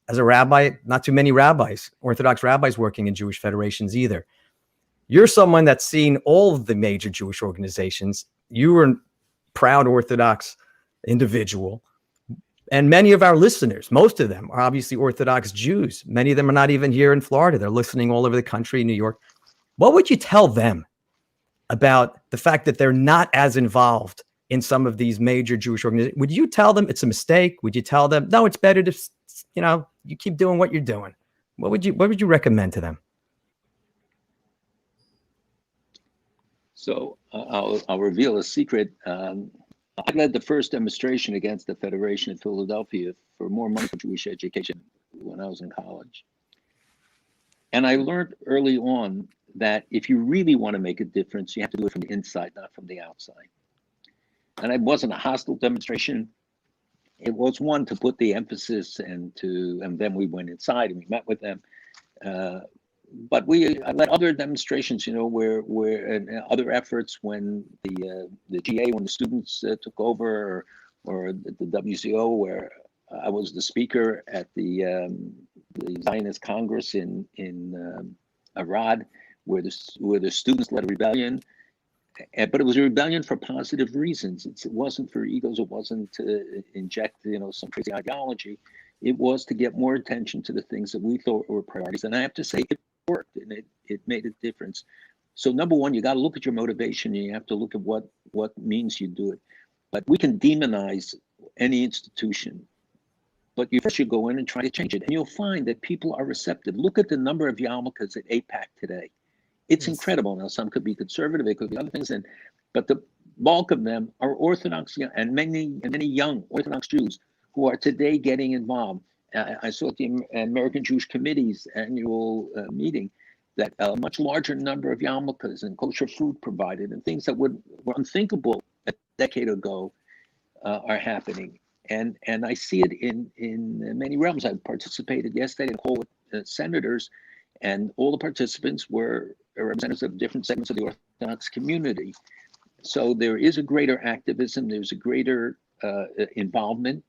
As a rabbi, not too many rabbis, Orthodox rabbis working in Jewish federations either. You're someone that's seen all of the major Jewish organizations. You were a proud Orthodox individual. And many of our listeners, most of them are obviously Orthodox Jews. Many of them are not even here in Florida. They're listening all over the country, New York. What would you tell them about the fact that they're not as involved in some of these major Jewish organizations? Would you tell them it's a mistake? Would you tell them, no, it's better to, you keep doing what you're doing? What would you recommend to them? So I'll reveal a secret. I led the first demonstration against the Federation in Philadelphia for more money for Jewish education when I was in college. And I learned early on that if you really want to make a difference, you have to do it from the inside, not from the outside. And it wasn't a hostile demonstration. It was one to put the emphasis and then we went inside and we met with them. But I led other demonstrations, where and other efforts when the GA, when the students took over, or the WCO, where I was the speaker at the Zionist Congress in Arad, where the students led a rebellion. But it was a rebellion for positive reasons. It wasn't for egos. It wasn't to inject, some crazy ideology. It was to get more attention to the things that we thought were priorities. And I have to say, it worked, and it made a difference. So number one, you got to look at your motivation, and you have to look at what means you do it. But we can demonize any institution, but you first should go in and try to change it. And you'll find that people are receptive. Look at the number of yarmulkes at AIPAC today. It's incredible. Now, some could be conservative, it could be other things, but the bulk of them are Orthodox and many young Orthodox Jews who are today getting involved. I saw at the American Jewish Committee's annual meeting that a much larger number of yarmulkes and kosher food provided and things that were unthinkable a decade ago are happening. And I see it in many realms. I participated yesterday in a call with senators, and all the participants were representatives of different segments of the Orthodox community. So there is a greater activism, there's a greater involvement.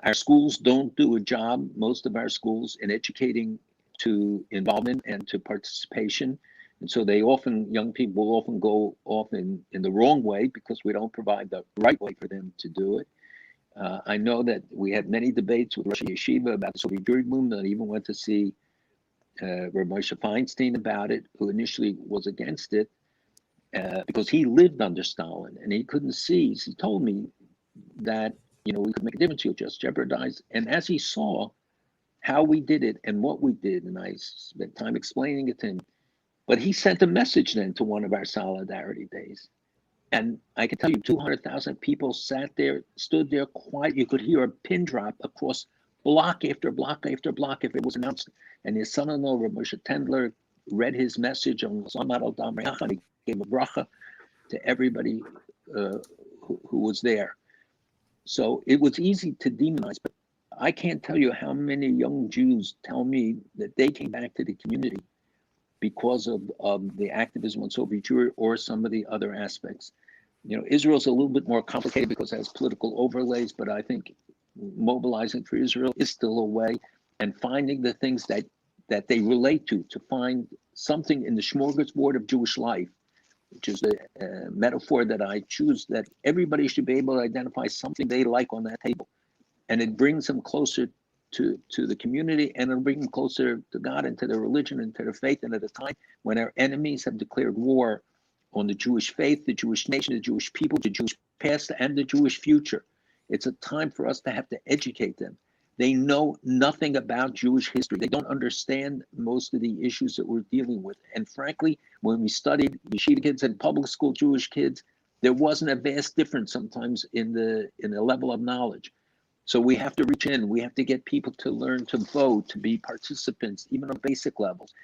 Our schools don't do a job, most of our schools, in educating to involvement and to participation. And so young people will often go off in the wrong way because we don't provide the right way for them to do it. I know that we had many debates with Rosh Yeshiva about the Soviet Jewry movement. I even went to see Rabbi Moshe Feinstein about it, who initially was against it because he lived under Stalin and he couldn't see. He told me that, we could make a difference, you'll just jeopardize. And as he saw how we did it and what we did, and I spent time explaining it to him, but he sent a message then to one of our solidarity days. And I can tell you, 200,000 people sat there, stood there quiet. You could hear a pin drop across block after block after block if it was announced. And his son-in-law, Rabbi Moshe Tendler, read his message on Zomat al-Dam Re'acha, and he gave a bracha to everybody who was there. So it was easy to demonize, but I can't tell you how many young Jews tell me that they came back to the community because of the activism on Soviet Jewry or some of the other aspects. Israel's a little bit more complicated because it has political overlays, but I think mobilizing for Israel is still a way, and finding the things that they relate to find something in the smorgasbord of Jewish life, which is the metaphor that I choose, that everybody should be able to identify something they like on that table. And it brings them closer to the community, and it'll bring them closer to God and to their religion and to their faith. And at a time when our enemies have declared war on the Jewish faith, the Jewish nation, the Jewish people, the Jewish past, and the Jewish future, it's a time for us to have to educate them. They know nothing about Jewish history. They don't understand most of the issues that we're dealing with. And frankly, when we studied yeshiva kids and public school Jewish kids, there wasn't a vast difference sometimes in the level of knowledge. So we have to reach in. We have to get people to learn to vote, to be participants, even on basic levels,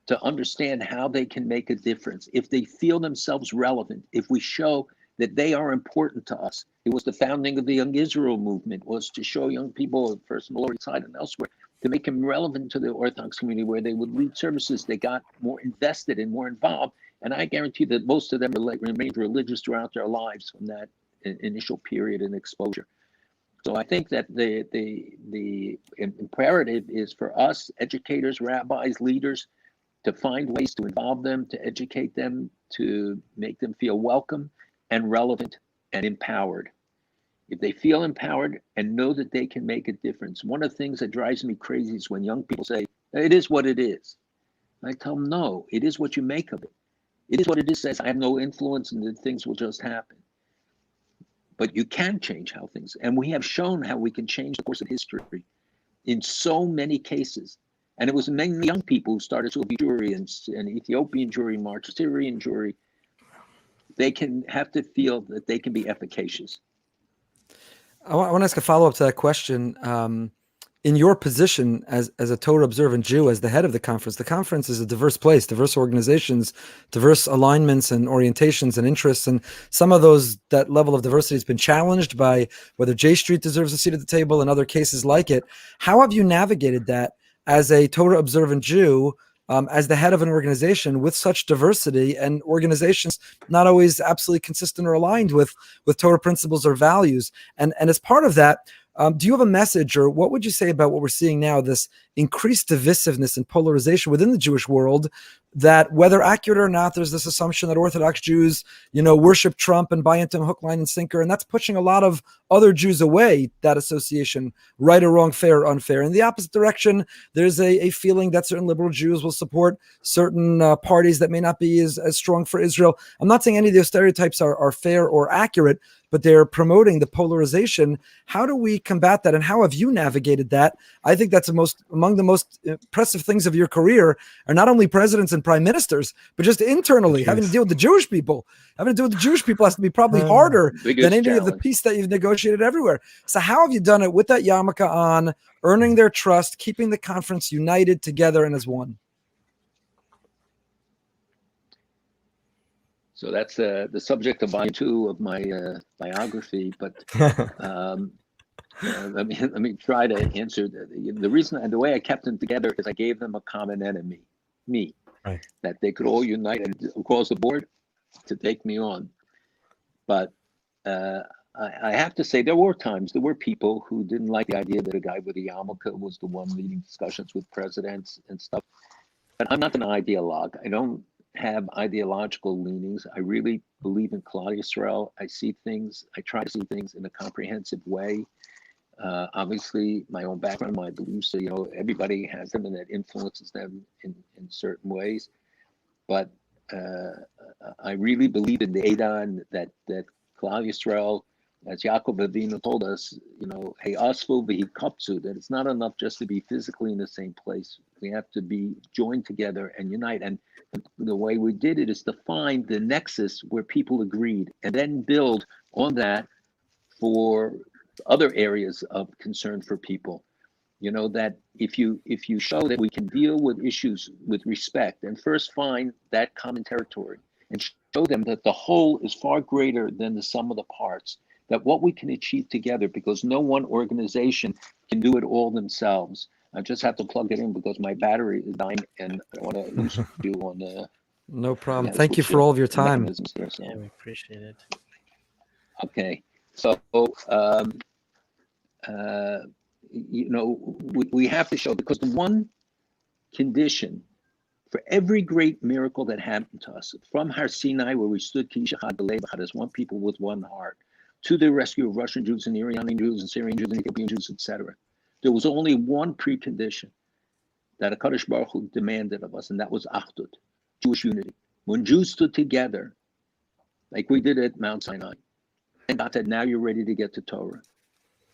to understand how they can make a difference. If they feel themselves relevant, if we show that they are important to us. It was the founding of the Young Israel movement, was to show young people, first on the Lower East Side and elsewhere, to make them relevant to the Orthodox community, where they would lead services. They got more invested and more involved. And I guarantee that most of them remained religious throughout their lives from that initial period and exposure. So I think that the imperative is for us, educators, rabbis, leaders, to find ways to involve them, to educate them, to make them feel welcome and relevant and empowered. if they feel empowered and know that they can make a difference. One of the things that drives me crazy is when young people say, it is what it is. I tell them, no, it is what you make of it. It is what it is. Says, I have no influence and that things will just happen. But you can change how things, and we have shown how we can change the course of history in so many cases. And it was mainly young people who started Soviet Jewry and Ethiopian Jewry March, Syrian Jewry. They can have to feel that they can be efficacious. I want to ask a follow-up to that question. In your position as a Torah observant Jew, as the head of the conference is a diverse place, diverse organizations, diverse alignments and orientations and interests. And some of that level of diversity has been challenged by whether J Street deserves a seat at the table and other cases like it. How have you navigated that as a Torah observant Jew, as the head of an organization with such diversity and organizations not always absolutely consistent or aligned with Torah principles or values? And as part of that, do you have a message, or what would you say about what we're seeing now, this increased divisiveness and polarization within the Jewish world, that whether accurate or not, there's this assumption that Orthodox Jews, worship Trump and buy into him hook, line, and sinker, and that's pushing a lot of other Jews away, that association, right or wrong, fair or unfair. In the opposite direction, there's a feeling that certain liberal Jews will support certain parties that may not be as strong for Israel. I'm not saying any of those stereotypes are fair or accurate, but they're promoting the polarization. How do we combat that, and how have you navigated that? I think that's among the most impressive things of your career are not only presidents and prime ministers, but just internally having to deal with the Jewish people. Having to deal with the Jewish people has to be probably harder than any of the peace that you've negotiated everywhere. So how have you done it with that yarmulke on, earning their trust, keeping the conference united together and as one? So that's the subject of volume 2 of my biography. But let me try to answer the reason, and the way I kept them together is I gave them a common enemy, me, right, that they could all unite and across the board to take me on. But I have to say there were people who didn't like the idea that a guy with a yarmulke was the one leading discussions with presidents and stuff. But I'm not an ideologue. I don't have ideological leanings. I really believe in Klal Yisrael. I try to see things in a comprehensive way. Obviously, my own background, my beliefs, everybody has them and that influences them in certain ways. But I really believe in the Eidan that Klal Yisrael, as Yaakov Avinu told us, hey, asfu v'hikapsu, that it's not enough just to be physically in the same place. We have to be joined together and unite. And the way we did it is to find the nexus where people agreed and then build on that for other areas of concern for people. That if you show that we can deal with issues with respect and first find that common territory and show them that the whole is far greater than the sum of the parts, that what we can achieve together, because no one organization can do it all themselves. I just have to plug it in because my battery is dying and I want to lose you on the... No problem. Thank you for all of your time. There, so. Yeah, we appreciate it. Okay. So, we have to show, because the one condition for every great miracle that happened to us, from Har Sinai, where we stood as one people with one heart, to the rescue of Russian Jews and Iranian Jews and Syrian Jews and Ethiopian Jews, etc., there was only one precondition that HaKadosh Baruch Hu demanded of us, and that was Achdut, Jewish unity. When Jews stood together, like we did at Mount Sinai, and God said, now you're ready to get to Torah.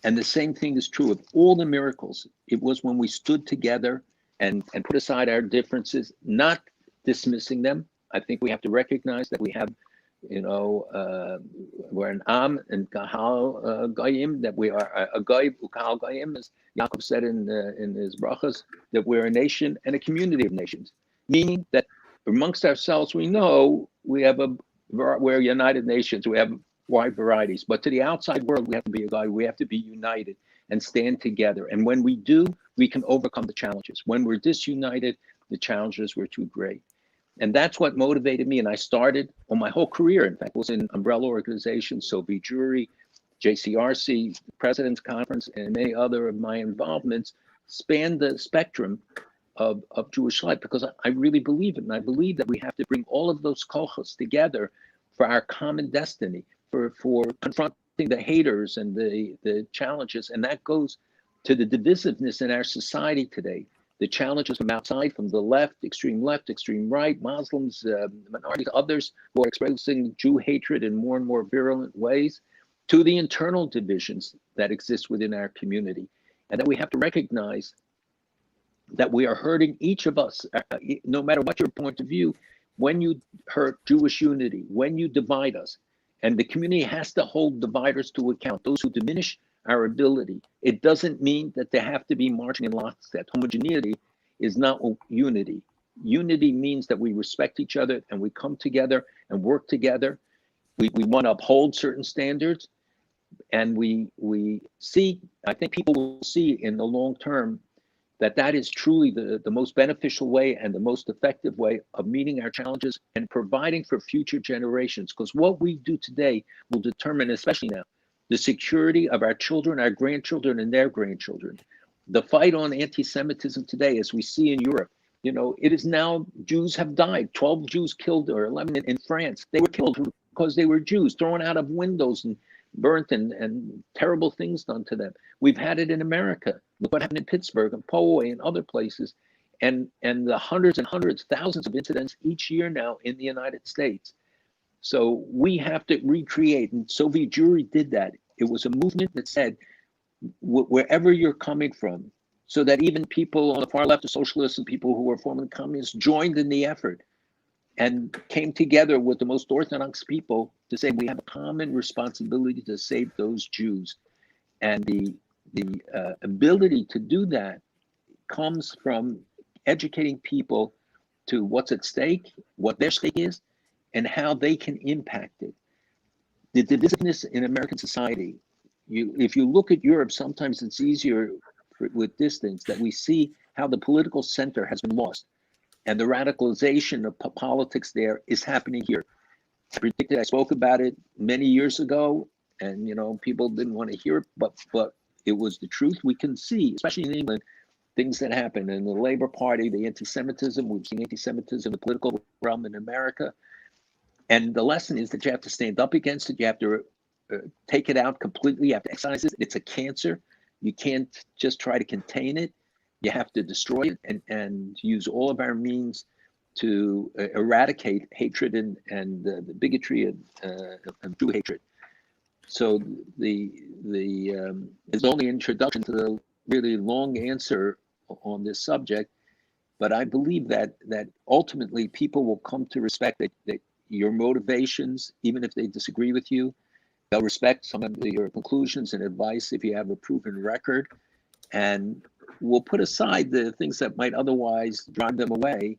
And the same thing is true of all the miracles. It was when we stood together and put aside our differences, not dismissing them. I think we have to recognize that we have, we're an Am and Kahal Goyim, that we are a Goy, Kahal Goyim, as Yaakov said in his brachas, that we're a nation and a community of nations, meaning that amongst ourselves, we know we're United Nations, we have wide varieties, but to the outside world, we have to be a guy, we have to be united and stand together. And when we do, we can overcome the challenges. When we're disunited, the challenges were too great. And that's what motivated me. And I started on my whole career, in fact, was in umbrella organizations, Soviet Jewry, JCRC, President's Conference, and many other of my involvements spanned the spectrum of Jewish life, because I really believe it. And I believe that we have to bring all of those kochos together for our common destiny, for confronting confronting the haters and the challenges. And that goes to the divisiveness in our society today. The challenges from outside, from the left, extreme right, Muslims, minorities, others who are expressing Jew hatred in more and more virulent ways, to the internal divisions that exist within our community. And that we have to recognize that we are hurting each of us, no matter what your point of view, when you hurt Jewish unity, when you divide us. And the community has to hold dividers to account, those who diminish our ability. It doesn't mean that they have to be marching in lockstep. Homogeneity is not unity. Unity means that we respect each other and we come together and work together. We want to uphold certain standards, and we see, I think people will see in the long term that that is truly the most beneficial way and the most effective way of meeting our challenges and providing for future generations. Because what we do today will determine, especially now, the security of our children, our grandchildren, and their grandchildren. The fight on anti-Semitism today, as we see in Europe, it is now Jews have died. 12 Jews killed, or 11 in France. They were killed because they were Jews, thrown out of windows and burnt, and terrible things done to them. We've had it in America. Look what happened in Pittsburgh and Poway and other places. And the hundreds and hundreds, thousands of incidents each year now in the United States. So we have to recreate, and Soviet Jewry did that. It was a movement that said, wherever you're coming from, so that even people on the far left, the socialists and people who were formerly communists, joined in the effort and came together with the most Orthodox people to say we have a common responsibility to save those Jews. And the ability to do that comes from educating people to what's at stake, what their stake is, and how they can impact it. The divisiveness in American society, if you look at Europe, sometimes it's easier with distance that we see how the political center has been lost, and the radicalization of politics there is happening here. I spoke about it many years ago, and people didn't want to hear it, but it was the truth. We can see, especially in England, things that happen in the Labour Party, the anti-Semitism. We've seen anti-Semitism in the political realm in America. And the lesson is that you have to stand up against it. You have to take it out completely. You have to excise it. It's a cancer. You can't just try to contain it. You have to destroy it and use all of our means to eradicate hatred and the bigotry and Jew hatred. So it's only an introduction to the really long answer on this subject, but I believe that ultimately people will come to respect that your motivations, even if they disagree with you, they'll respect some of your conclusions and advice if you have a proven record, and will put aside the things that might otherwise drive them away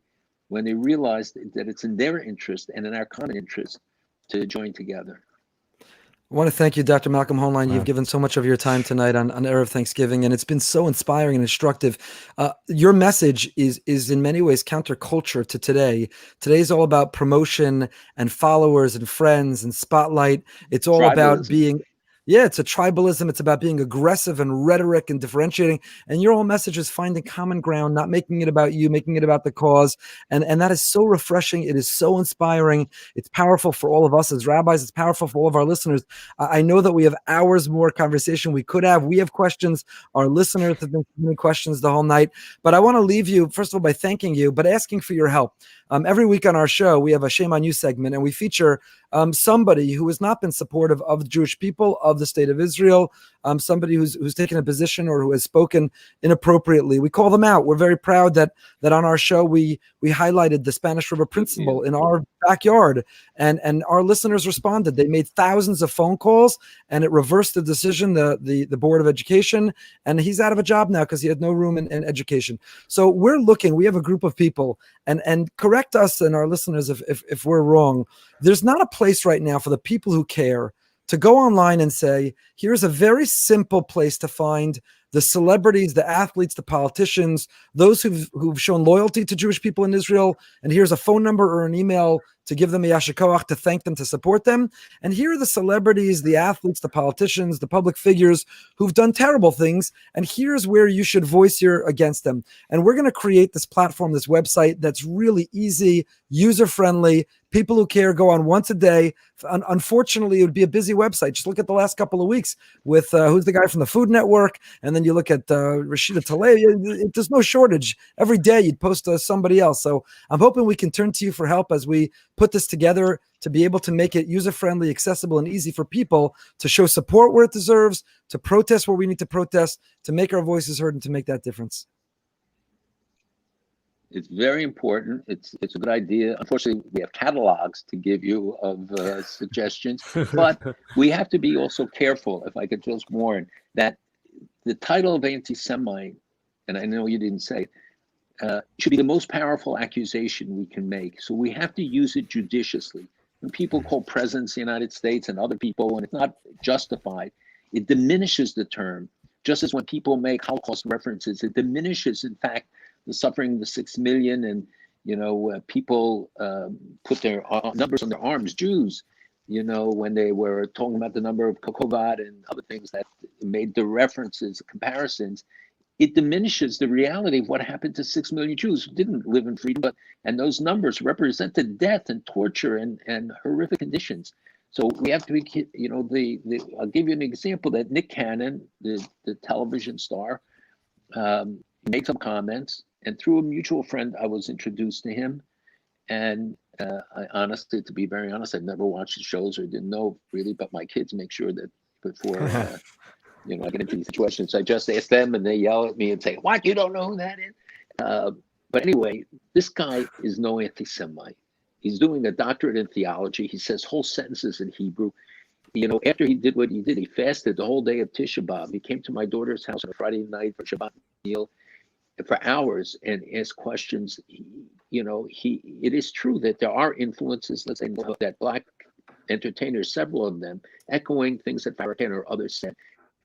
when they realize that it's in their interest and in our common interest to join together. I want to thank you, Dr. Malcolm Hoenlein. Wow. You've given so much of your time tonight on Erev Thanksgiving, and it's been so inspiring and instructive. Your message is in many ways counterculture to today. Today's all about promotion and followers and friends and spotlight. It's all about being... Yeah, it's a tribalism. It's about being aggressive and rhetoric and differentiating. And your whole message is finding common ground, not making it about you, making it about the cause. And that is so refreshing. It is so inspiring. It's powerful for all of us as rabbis. It's powerful for all of our listeners. I know that we have hours more conversation we could have. We have questions. Our listeners have been submitting questions the whole night. But I want to leave you, first of all, by thanking you, but asking for your help. Every week on our show, we have a Shame on You segment, and we feature somebody who has not been supportive of the Jewish people, of the state of Israel, somebody who's taken a position or who has spoken inappropriately. We call them out. We're very proud that on our show we highlighted the Spanish River Principle in our backyard, and our listeners responded. They made thousands of phone calls, and it reversed the decision, the Board of Education, and he's out of a job now because he had no room in education. So we have a group of people, and correct us and our listeners if we're wrong. There's not a place right now for the people who care to go online and say, here's a very simple place to find the celebrities, the athletes, the politicians, those who've shown loyalty to Jewish people in Israel, and here's a phone number or an email to give them a yasher koach, to thank them, to support them. And here are the celebrities, the athletes, the politicians, the public figures who've done terrible things. And here's where you should voice your against them. And we're going to create this platform, this website that's really easy, user-friendly. People who care go on once a day. Unfortunately, it would be a busy website. Just look at the last couple of weeks with who's the guy from the Food Network, and then you look at Rashida Tlaib. There's no shortage. Every day you'd post somebody else. So I'm hoping we can turn to you for help as we put this together to be able to make it user-friendly, accessible, and easy for people to show support where it deserves, to protest where we need to protest, to make our voices heard, and to make that difference. It's very important. It's a good idea. Unfortunately, we have catalogs to give you of suggestions, but we have to be also careful, if I could just warn, that the title of anti-Semite, and I know you didn't say it, should be the most powerful accusation we can make. So we have to use it judiciously. When people call presidents of the United States and other people, and it's not justified, it diminishes the term. Just as when people make Holocaust references, it diminishes, in fact, the suffering of the 6 million, and people put their numbers on their arms, Jews, when they were talking about the number of Kokovat and other things that made the references, comparisons, it diminishes the reality of what happened to 6 million Jews who didn't live in freedom, and those numbers represented death and torture and horrific conditions. So we have to be, I'll give you an example that Nick Cannon, the television star, made some comments, and through a mutual friend, I was introduced to him. And I honestly, to be very honest, I've never watched the shows or didn't know really, but my kids make sure that before, I get into these situations, I just ask them and they yell at me and say, "What, you don't know who that is?" But anyway, this guy is no anti-Semite. He's doing a doctorate in theology. He says whole sentences in Hebrew. After he did what he did, he fasted the whole day of Tisha B'Av. He came to my daughter's house on a Friday night for Shabbat meal for hours and asked questions. It is true that there are influences, let's say, that Black entertainers, several of them, echoing things that Farrakhan or others said.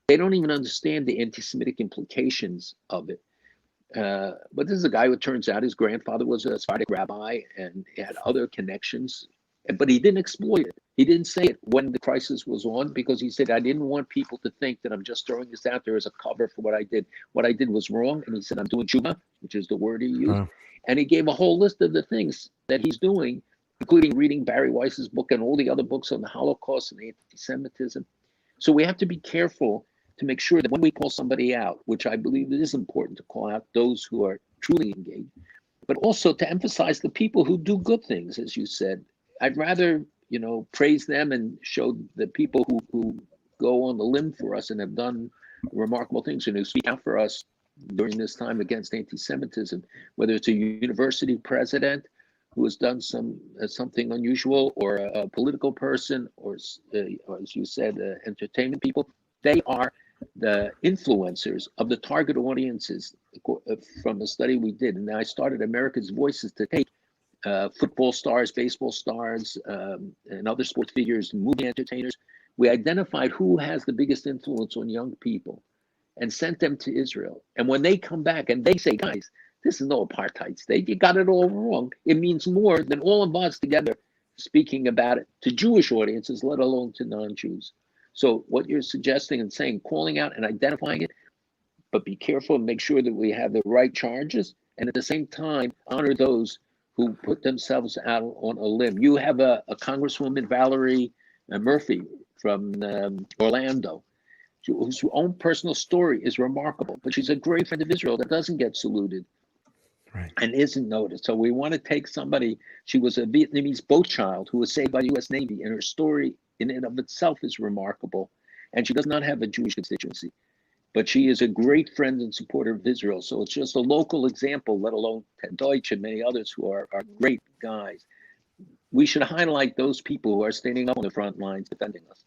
They don't even understand the anti-Semitic implications of it. But this is a guy who, turns out, his grandfather was a Sephardic rabbi and had other connections, but he didn't exploit it. He didn't say it when the crisis was on, because he said, I didn't want people to think that I'm just throwing this out there as a cover for what I did. What I did was wrong. And he said, I'm doing tshuva, which is the word he used. And he gave a whole list of the things that he's doing, including reading Barry Weiss's book and all the other books on the Holocaust and anti-Semitism. So we have to be careful to make sure that when we call somebody out, which I believe it is important to call out those who are truly engaged, but also to emphasize the people who do good things, as you said. I'd rather, praise them and show the people who go on the limb for us and have done remarkable things and who speak out for us during this time against anti-Semitism, whether it's a university president who has done something unusual, or a political person, or as you said, entertainment people. They are the influencers of the target audiences from the study we did. And I started America's Voices to take football stars, baseball stars, and other sports figures, movie entertainers. We identified who has the biggest influence on young people and sent them to Israel. And when they come back and they say, guys, this is no apartheid state, you got it all wrong, it means more than all of us together speaking about it to Jewish audiences, let alone to non-Jews. So what you're suggesting and saying, calling out and identifying it, but be careful and make sure that we have the right charges, and at the same time, honor those who put themselves out on a limb. You have a Congresswoman, Valerie Murphy from Orlando, whose own personal story is remarkable, but she's a great friend of Israel that doesn't get saluted. Right. And isn't noticed. So we want to take somebody, she was a Vietnamese boat child who was saved by the US Navy, and her story in and of itself is remarkable. And she does not have a Jewish constituency, but she is a great friend and supporter of Israel. So it's just a local example, let alone Ted Deutsch and many others who are great guys. We should highlight those people who are standing up on the front lines defending us.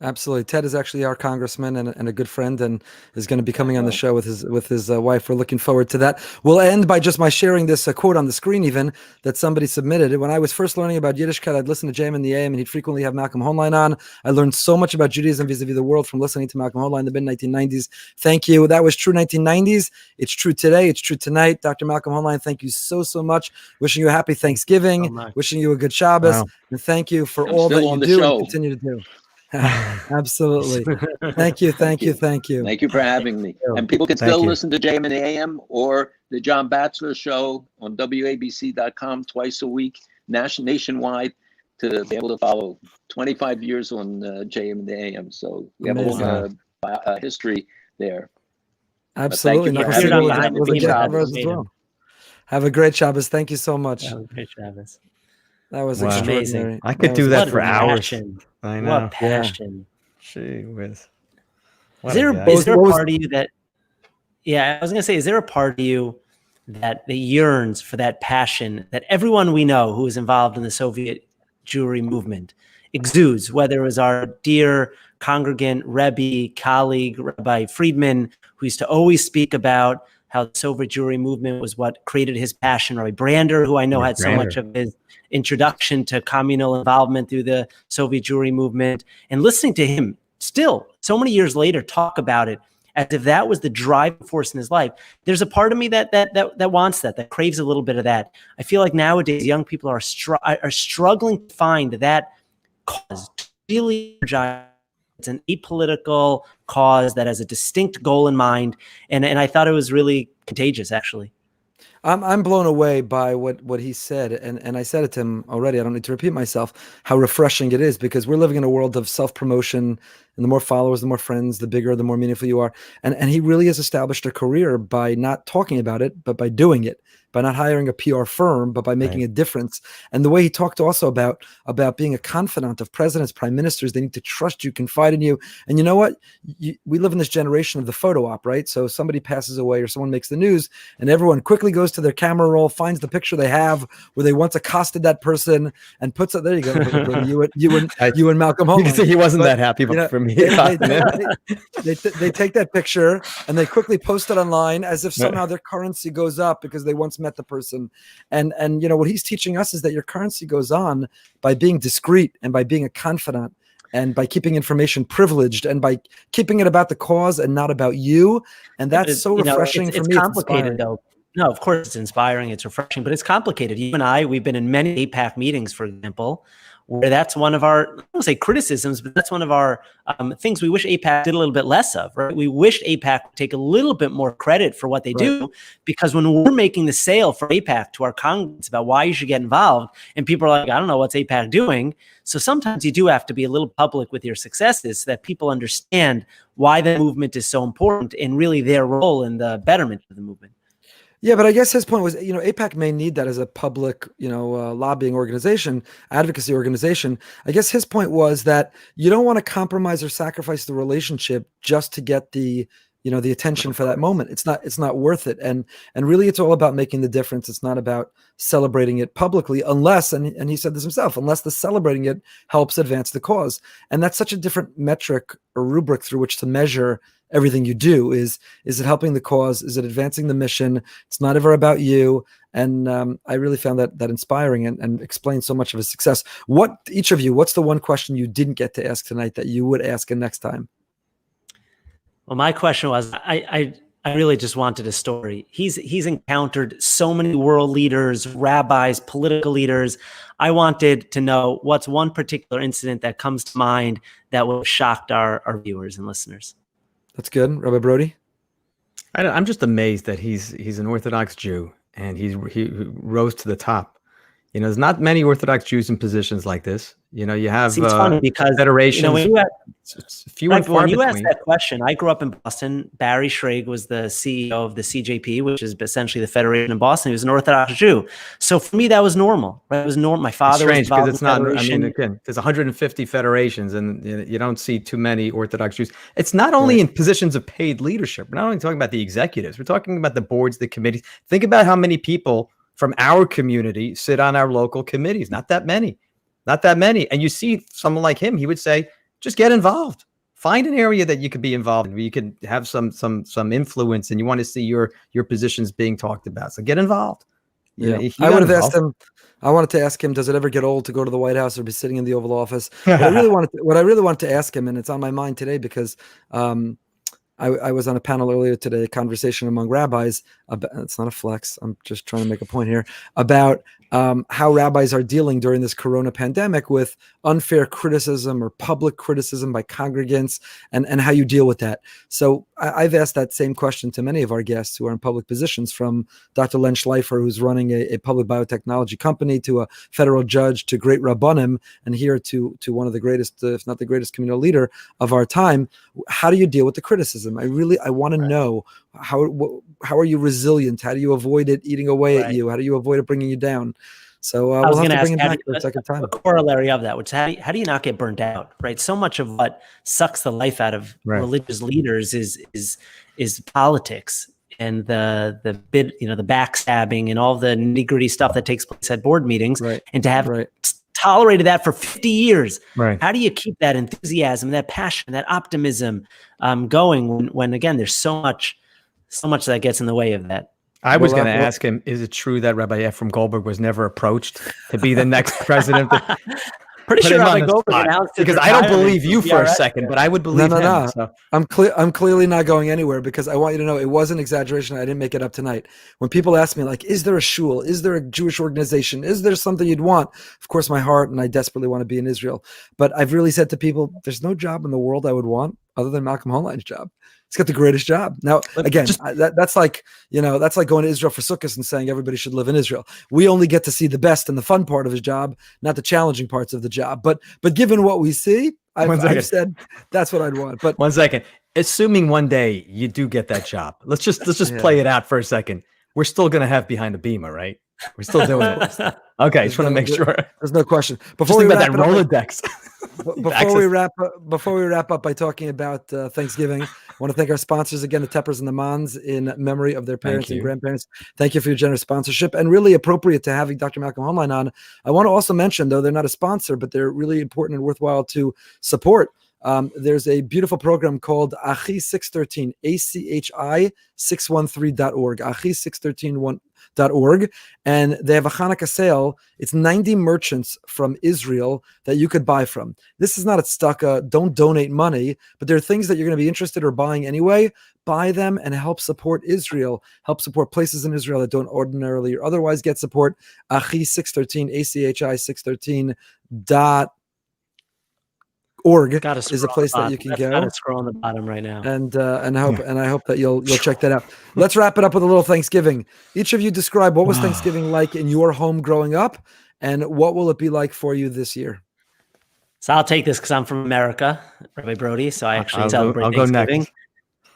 Absolutely. Ted is actually our congressman and a good friend, and is going to be coming on the show with his wife. We're looking forward to that. We'll end by just my sharing this quote on the screen, even that somebody submitted. When I was first learning about Yiddishkeit, I'd listen to JM in the AM, and he'd frequently have Malcolm Hoenlein on. I learned so much about Judaism vis-a-vis the world from listening to Malcolm Hoenlein in the mid-1990s. Thank you. That was true 1990s. It's true today. It's true tonight. Dr. Malcolm Hoenlein, thank you so much. Wishing you a happy Thanksgiving. Wishing you a good Shabbos. Wow. And thank you for all that you do and continue to do. Absolutely. Thank you. Thank you for having me. And people can still listen to JM in the AM or the John Batzler Show on WABC.com twice a week, nationwide, to be able to follow 25 years on JM in the AM. So we have a long history there. Absolutely. Thank you for having me. Have a great Shabbos. Thank you so much. Have a great Shabbos. That was extraordinary. Amazing. I could do that for hours. I know. What passion. Gee whiz. Is there a part of you that, I was going to say, is there a part of you that yearns for that passion that everyone we know who is involved in the Soviet Jewry movement exudes, whether it was our dear congregant, Rebbe, colleague, Rabbi Friedman, who used to always speak about how the Soviet Jewry movement was what created his passion, Rabbi Brander, who I know had so much of his introduction to communal involvement through the Soviet Jewry movement, and listening to him still so many years later talk about it as if that was the driving force in his life. There's a part of me that wants that craves a little bit of that. I feel like nowadays young people are struggling to find that cause to really energize. It's an apolitical cause that has a distinct goal in mind, and I thought it was really contagious, actually. I'm blown away by what he said, and I said it to him already. I don't need to repeat myself, how refreshing it is, because we're living in a world of self-promotion, and the more followers, the more friends, the bigger, the more meaningful you are. And he really has established a career by not talking about it, but by doing it, by not hiring a PR firm, but by making a difference. And the way he talked also about being a confidant of presidents, prime ministers, they need to trust you, confide in you. And you know what? We live in this generation of the photo op, right? So somebody passes away or someone makes the news, and everyone quickly goes to their camera roll, finds the picture they have where they once accosted that person, and puts it. There you go, you and Malcolm Hoenlein. You can see he wasn't that happy for me. They take that picture and they quickly post it online as if somehow their currency goes up because they once met the person. And you know what he's teaching us is that your currency goes on by being discreet and by being a confidant and by keeping information privileged and by keeping it about the cause and not about you. And that's so refreshing for me. It's complicated though. No, of course it's inspiring, it's refreshing, but it's complicated. You and I, we've been in many AIPAC meetings, for example, where that's one of our, I don't say criticisms, but that's one of our things we wish AIPAC did a little bit less of, right? We wish AIPAC would take a little bit more credit for what they do, because when we're making the sale for AIPAC to our congregants about why you should get involved, and people are like, I don't know, what's AIPAC doing? So sometimes you do have to be a little public with your successes so that people understand why the movement is so important and really their role in the betterment of the movement. Yeah, but I guess his point was, AIPAC may need that as a public, lobbying organization, advocacy organization. I guess his point was that you don't want to compromise or sacrifice the relationship just to get the attention for that moment. It's not worth it. And really it's all about making the difference. It's not about celebrating it publicly unless, and he said this himself, unless the celebrating it helps advance the cause. And that's such a different metric or rubric through which to measure everything you do. Is it helping the cause? Is it advancing the mission? It's not ever about you. And I really found that inspiring and explained so much of his success. Each of you, what's the one question you didn't get to ask tonight that you would ask next time? Well, my question was, I really just wanted a story. He's encountered so many world leaders, rabbis, political leaders. I wanted to know what's one particular incident that comes to mind that would have shocked our viewers and listeners. That's good. Rabbi Brody? I'm just amazed that he's an Orthodox Jew and he rose to the top. There's not many Orthodox Jews in positions like this. You have it's funny because federations. When you asked between. that question, I grew up in Boston. Barry Schrage was the CEO of the CJP, which is essentially the federation in Boston. He was an Orthodox Jew. So for me, that was normal. Right? It was normal. My father was involved in the federation. Again, there's 150 federations, and you don't see too many Orthodox Jews. It's not only in positions of paid leadership. We're not only talking about the executives. We're talking about the boards, the committees. Think about how many people from our community sit on our local committees. Not that many. And you see someone like him, he would say, just get involved. Find an area that you could be involved in, where you can have some influence, and you want to see your positions being talked about. So get involved. Yeah, I would have asked him. I wanted to ask him, does it ever get old to go to the White House or be sitting in the Oval Office? What I really wanted to ask him, and it's on my mind today because I was on a panel earlier today, a conversation among rabbis. It's not a flex. I'm just trying to make a point here about how rabbis are dealing during this corona pandemic with unfair criticism or public criticism by congregants, and how you deal with that. So I've asked that same question to many of our guests who are in public positions, from Dr. Len Schleifer, who's running a public biotechnology company, to a federal judge, to great rabbanim, and here to one of the greatest, if not the greatest, communal leader of our time. How do you deal with the criticism? I want to know, how are you resilient? How do you avoid it eating away at you? How do you avoid it bringing you down? So we'll have to bring it back for a second time. A corollary of that, which how do you not get burnt out, right? So much of what sucks the life out of religious leaders is politics and the backstabbing and all the nitty-gritty stuff that takes place at board meetings, and to have tolerated that for 50 years. How do you keep that enthusiasm, that passion, that optimism going when again there's so much that gets in the way of that? I was going to ask him, is it true that Rabbi Efrem Goldberg was never approached to be the next president? Pretty sure Rabbi Goldberg announced it, because I don't believe you for a second, but I would believe him. No. So. I'm clearly not going anywhere, because I want you to know it was an exaggeration. I didn't make it up tonight. When people ask me, like, is there a shul? Is there a Jewish organization? Is there something you'd want? Of course, my heart, and I desperately want to be in Israel. But I've really said to people, there's no job in the world I would want other than Malcolm Hoenlein's job. He's got the greatest job. Now, again, that's like going to Israel for Sukkot and saying everybody should live in Israel. We only get to see the best and the fun part of his job, not the challenging parts of the job. But given what we see, I've said that's what I'd want. But 1 second, assuming one day you do get that job, let's just play it out for a second. We're still going to have Behind the Bima, right? We're still doing it. Okay, just want to make sure. There's no question. Before we wrap that Rolodex. Before we wrap up by talking about Thanksgiving, I want to thank our sponsors again, the Teppers and the Mons, in memory of their parents and grandparents. Thank you for your generous sponsorship, and really appropriate to having Dr. Malcolm Hoenlein on. I want to also mention, though they're not a sponsor, but they're really important and worthwhile to support. There's a beautiful program called Achi 613, ACHI613.org, Achi613.org, and they have a Hanukkah sale. It's 90 merchants from Israel that you could buy from. This is not a tzedakah. Don't donate money, but there are things that you're going to be interested or buying anyway. Buy them and help support Israel. Help support places in Israel that don't ordinarily or otherwise get support. Achi 613, ACHI613.org is a place that you can go. Got to scroll on the bottom right now. And I hope that you'll check that out. Let's wrap it up with a little Thanksgiving. Each of you describe what was Thanksgiving like in your home growing up, and what will it be like for you this year? So I'll take this because I'm from America, Rabbi Broide. So I actually celebrate Thanksgiving. Go next.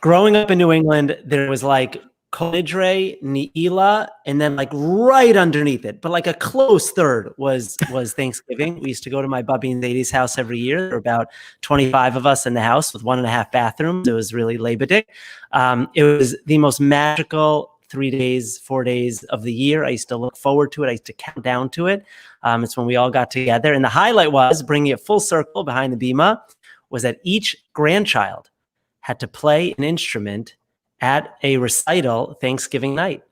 Growing up in New England, there was like Konidre, Ne'ilah, and then like right underneath it, but like a close third was Thanksgiving. We used to go to my Bubby and Lady's house every year. There were about 25 of us in the house with 1.5 bathrooms. It was really Labor Day. It was the most magical 3 days, 4 days of the year. I used to look forward to it. I used to count down to it. It's when we all got together. And the highlight was, bringing it full circle behind the Bima, was that each grandchild had to play an instrument at a recital Thanksgiving night.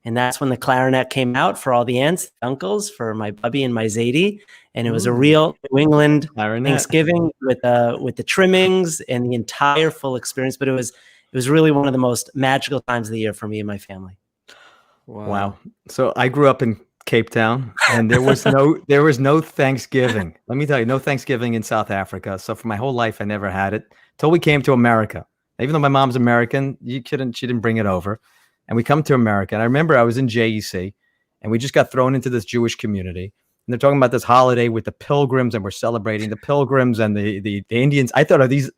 And that's when the clarinet came out for all the aunts, the uncles, for my Bubby and my Zadie. And it was a real New England Thanksgiving with the trimmings and the entire full experience. But it was really one of the most magical times of the year for me and my family. Wow. So I grew up in Cape Town, and there was no Thanksgiving. Let me tell you, no Thanksgiving in South Africa. So for my whole life, I never had it till we came to America. Even though my mom's American, she didn't bring it over. And we come to America. And I remember I was in JEC, and we just got thrown into this Jewish community. And they're talking about this holiday with the pilgrims, and we're celebrating the pilgrims and the Indians. I thought, are these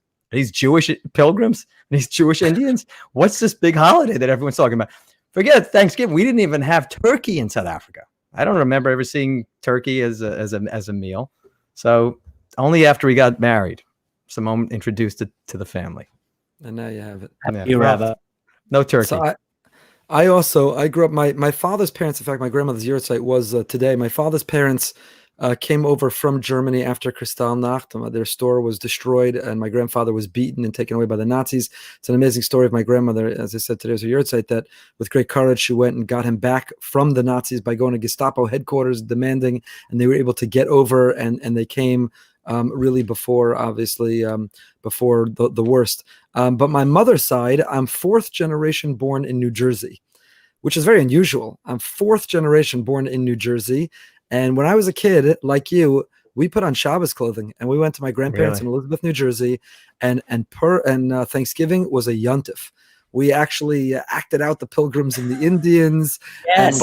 Jewish pilgrims? These Jewish Indians? What's this big holiday that everyone's talking about? Forget Thanksgiving. We didn't even have turkey in South Africa. I don't remember ever seeing turkey as a meal. So only after we got married, Simone introduced it to the family. And now you have it. You have it. No turkey. So I grew up, my father's parents, in fact, my grandmother's yahrzeit was today. My father's parents came over from Germany after Kristallnacht. Their store was destroyed, and my grandfather was beaten and taken away by the Nazis. It's an amazing story of my grandmother. As I said, today was a yahrzeit that, with great courage, she went and got him back from the Nazis by going to Gestapo headquarters, demanding, and they were able to get over, and they came really before, obviously, before the worst. But my mother's side, I'm fourth generation born in New Jersey, which is very unusual. I'm fourth generation born in New Jersey. And when I was a kid, like you, we put on Shabbos clothing, and we went to my grandparents in Elizabeth, New Jersey, and Thanksgiving was a yontif. We actually acted out the Pilgrims and the Indians. Yes,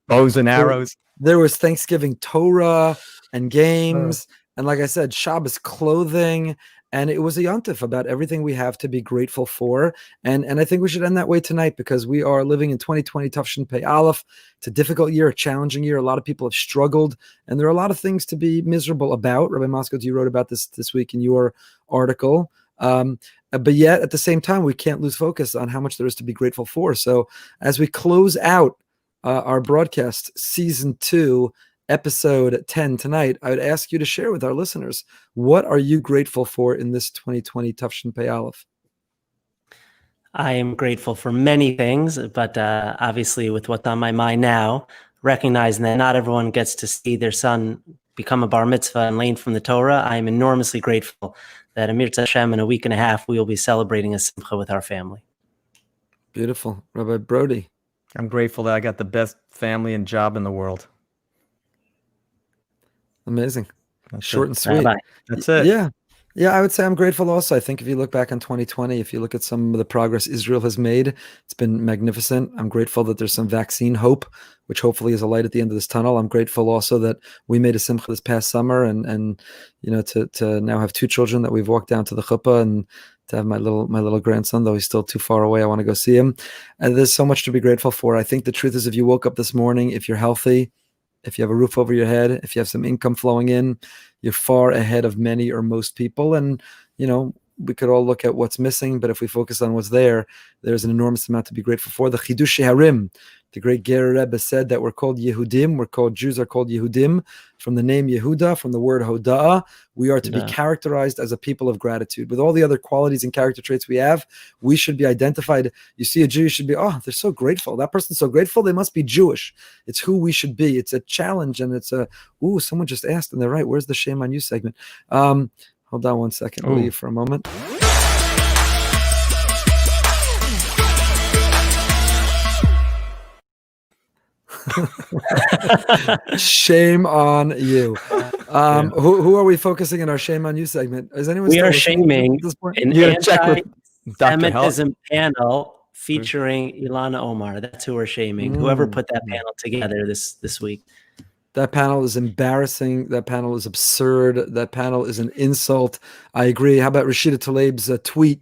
bows and arrows. There was Thanksgiving Torah and games, and like I said, Shabbos clothing. And it was a yontif about everything we have to be grateful for. And I think we should end that way tonight, because we are living in 2020 Tafshin Pei Aleph. It's a difficult year, a challenging year. A lot of people have struggled, and there are a lot of things to be miserable about. Rabbi Moskowitz, you wrote about this week in your article. But yet, at the same time, we can't lose focus on how much there is to be grateful for. So as we close out our broadcast, Season 2, Episode 10 tonight, I would ask you to share with our listeners, what are you grateful for in this 2020 Tafshin Pei Aleph? I am grateful for many things, but obviously with what's on my mind now, recognizing that not everyone gets to see their son become a bar mitzvah and learn from the Torah, I am enormously grateful that Amir Hashem, in a week and a half, we will be celebrating a simcha with our family. Beautiful. Rabbi Broide. I'm grateful that I got the best family and job in the world. Amazing. That's short it. And sweet. Rabbi. That's it. Yeah, I would say I'm grateful also. I think if you look back on 2020, if you look at some of the progress Israel has made, it's been magnificent. I'm grateful that there's some vaccine hope, which hopefully is a light at the end of this tunnel. I'm grateful also that we made a simcha this past summer, and you know, to now have 2 children that we've walked down to the chuppah, and to have my little grandson, though he's still too far away. I want to go see him. And there's so much to be grateful for. I think the truth is, if you woke up this morning, if you're healthy, if you have a roof over your head, if you have some income flowing in, you're far ahead of many or most people. And, you know, we could all look at what's missing, but if we focus on what's there, there's an enormous amount to be grateful for. The Chidushei Harim, the great Ger Rebbe, said that we're called Yehudim. Jews are called Yehudim from the name Yehuda, from the word Hoda'ah. We are to be characterized as a people of gratitude. With all the other qualities and character traits we have, we should be identified. You see a Jew, you should be, oh, they're so grateful. That person's so grateful, they must be Jewish. It's who we should be. It's a challenge, and it's someone just asked, and they're right. Where's the shame on you segment? Hold on one second. I'll leave for a moment. Shame on you. Who are we focusing in our shame on you segment? Is anyone? We are shaming an anti-Semitism panel featuring Ilana Omar. That's who we're shaming. Whoever put that panel together this week. That panel is embarrassing. That panel is absurd. That panel is an insult. I agree. How about Rashida Tlaib's tweet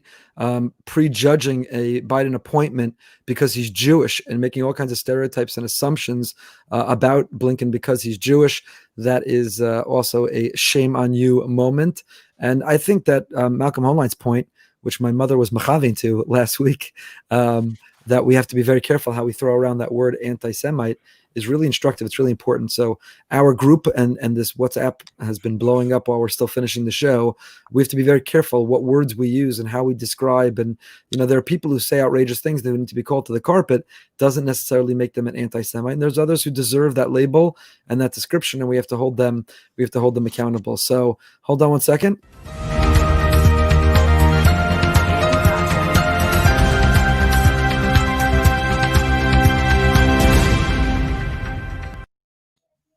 prejudging a Biden appointment because he's Jewish and making all kinds of stereotypes and assumptions about Blinken because he's Jewish? That is also a shame on you moment. And I think that Malcolm Hoenlein's point, which my mother was machavin to last week, that we have to be very careful how we throw around that word anti-Semite, is really instructive. It's really important. So our group and this WhatsApp has been blowing up while we're still finishing the show. We have to be very careful what words we use and how we describe. And, you know, there are people who say outrageous things that need to be called to the carpet. Doesn't necessarily make them an anti-Semite. And there's others who deserve that label and that description, and we have to hold them accountable. So hold on one second.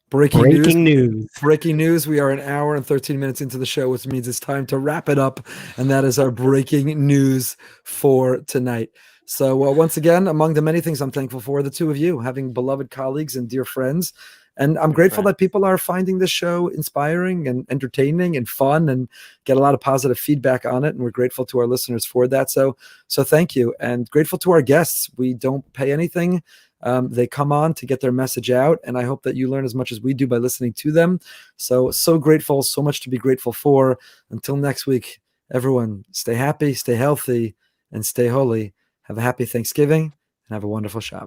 Breaking news. We are an hour and 13 minutes into the show, which means it's time to wrap it up. And that is our breaking news for tonight. So once again, among the many things I'm thankful for, the two of you, having beloved colleagues and dear friends. And I'm grateful that people are finding this show inspiring and entertaining and fun, and get a lot of positive feedback on it. And we're grateful to our listeners for that. So thank you. And grateful to our guests. We don't pay anything. They come on to get their message out, and I hope that you learn as much as we do by listening to them. So grateful, so much to be grateful for. Until next week, everyone, stay happy, stay healthy, and stay holy. Have a happy Thanksgiving, and have a wonderful Shabbat.